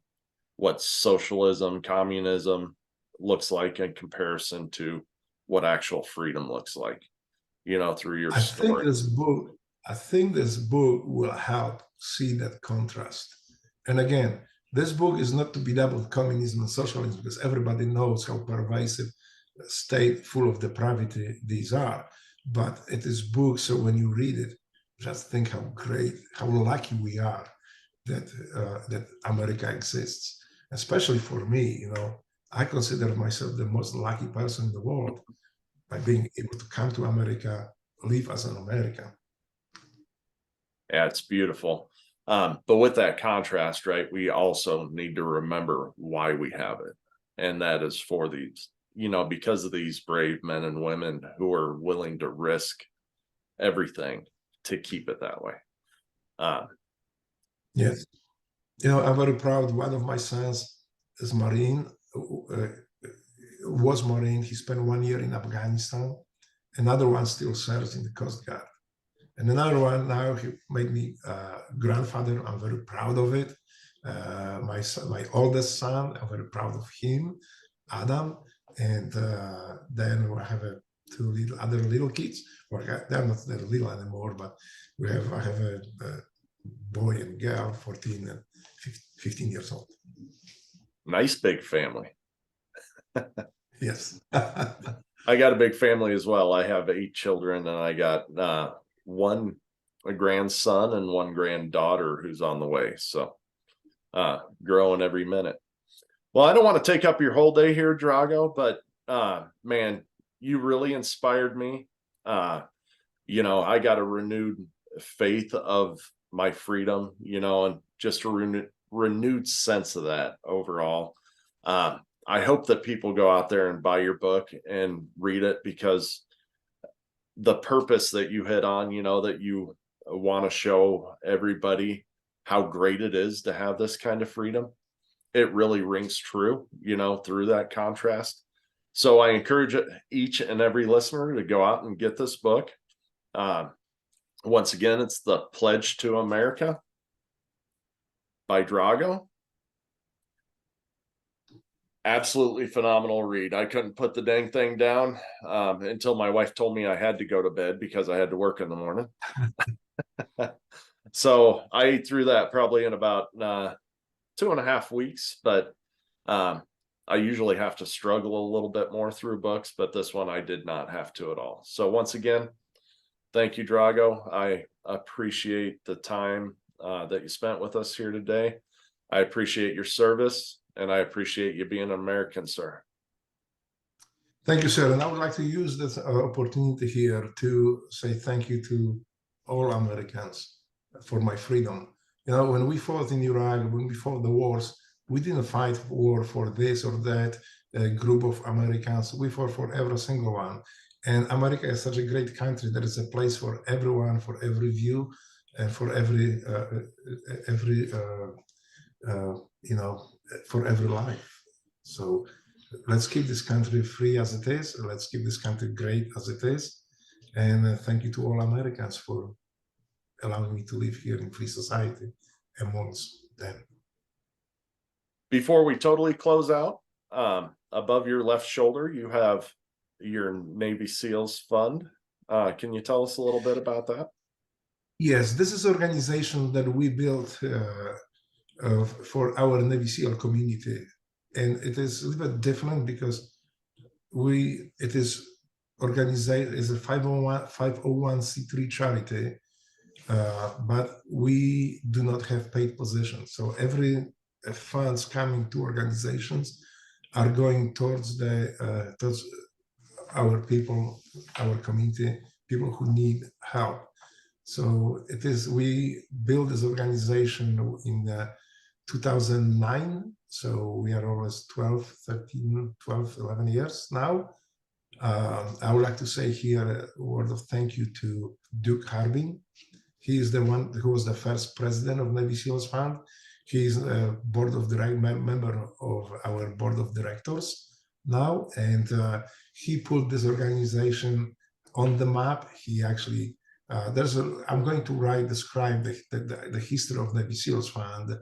what socialism, communism looks like in comparison to what actual freedom looks like, through your story. I think this book will help see that contrast. And again, this book is not to bedouble communism and socialism, because everybody knows how pervasive state full of depravity these are. But it is book, so when you read it, just think how great, how lucky we are that America exists. Especially for me, I consider myself the most lucky person in the world by being able to come to America, live as an American. Yeah, it's beautiful. But with that contrast, right, we also need to remember why we have it. And that is for these, because of these brave men and women who are willing to risk everything to keep it that way. Yes. I'm very proud. One of my sons is Marine, was Marine. He spent 1 year in Afghanistan. Another one still serves in the Coast Guard. And another one, now he made me grandfather. I'm very proud of it. My oldest son, I'm very proud of him, Adam. And then I have two other little kids. Well, they're not that little anymore, but I have a boy and girl, 14 and 15 years old. Nice big family. Yes. I got a big family as well. I have 8 children, and I got a grandson and 1 granddaughter who's on the way. So growing every minute. Well, I don't want to take up your whole day here, Drago, but man, you really inspired me. I got a renewed faith of my freedom, and just a renewed sense of that overall. I hope that people go out there and buy your book and read it, because the purpose that you hit on, that you want to show everybody how great it is to have this kind of freedom, it really rings true, through that contrast. So I encourage each and every listener to go out and get this book. Once again, it's The Pledge to America by Drago. Absolutely phenomenal read. I couldn't put the dang thing down until my wife told me I had to go to bed because I had to work in the morning. So I ate through that probably in about 2.5 weeks, but I usually have to struggle a little bit more through books, but this one I did not have to at all. So once again, thank you, Drago. I appreciate the time that you spent with us here today. I appreciate your service, and I appreciate you being an American, sir. Thank you, sir. And I would like to use this opportunity here to say thank you to all Americans for my freedom. You know, when we fought in Iraq, when we fought the wars, we didn't fight war for this or that group of Americans. We fought for every single one. And America is such a great country. There is a place for everyone, for every view, and for every you know, for every life. So let's keep this country free as it is. Let's keep this country great as it is. And thank you to all Americans for allowing me to live here in free society amongst them. Before we totally close out, above your left shoulder, you have your Navy SEALs Fund. Can you tell us a little bit about that? Yes, this is an organization that we built for our Navy SEAL community. And it is a little bit different because it is organized as a 501c3 charity, but we do not have paid positions. So every funds coming to organizations are going towards towards our people, our community, people who need help. So we built this organization in 2009. So we are almost 11 years now. I would like to say here a word of thank you to Duke Harbin. He is the one who was the first president of Navy SEALs Fund. He is a member of our board of directors now, and he put this organization on the map. He actually I'm going to describe the history of Navy SEALs Fund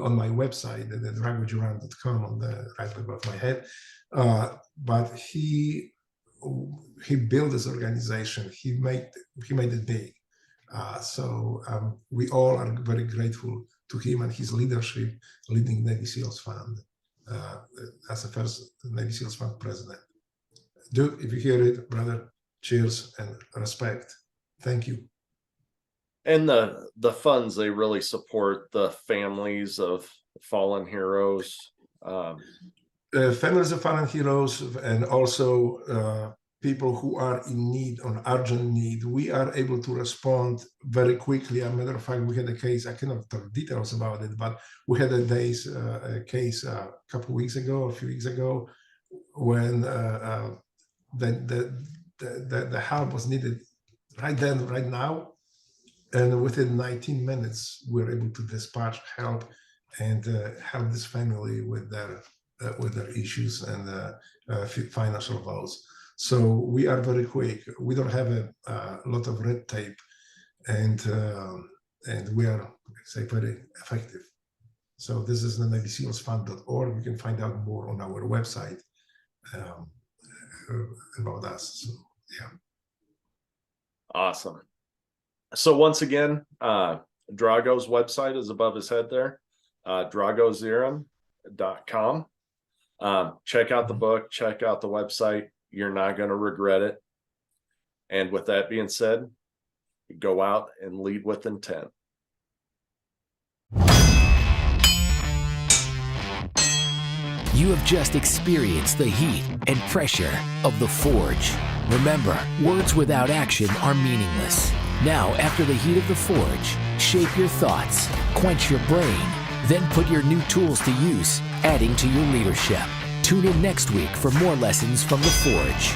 on my website, the dragodzieran.com, on the right above my head. But he built this organization. He made it big. So we all are very grateful to him and his leadership, leading Navy SEALs Fund as the first Navy SEALs Fund president. Duke, if you hear it, brother, cheers and respect. Thank you. And the funds, they really support the families of fallen heroes. Families of fallen heroes, and also people who are in need, on urgent need. We are able to respond very quickly. As a matter of fact, we had a case, I cannot talk details about it, but we had a case a couple of weeks ago, a few weeks ago, when the help was needed right then, right now. And within 19 minutes, we were able to dispatch help and help this family with their issues and financial woes. So we are very quick. We don't have a lot of red tape, and we are, say, very effective. So this is the NavySealsFund.org. You can find out more on our website about us. So, yeah. Awesome. So once again, Drago's website is above his head there, dragodzieran.com. Check out the book, check out the website. You're not going to regret it. And with that being said, go out and lead with intent. You have just experienced the heat and pressure of the forge. Remember, words without action are meaningless. Now, after the heat of the forge, shape your thoughts, quench your brain, then put your new tools to use, adding to your leadership. Tune in next week for more lessons from the forge.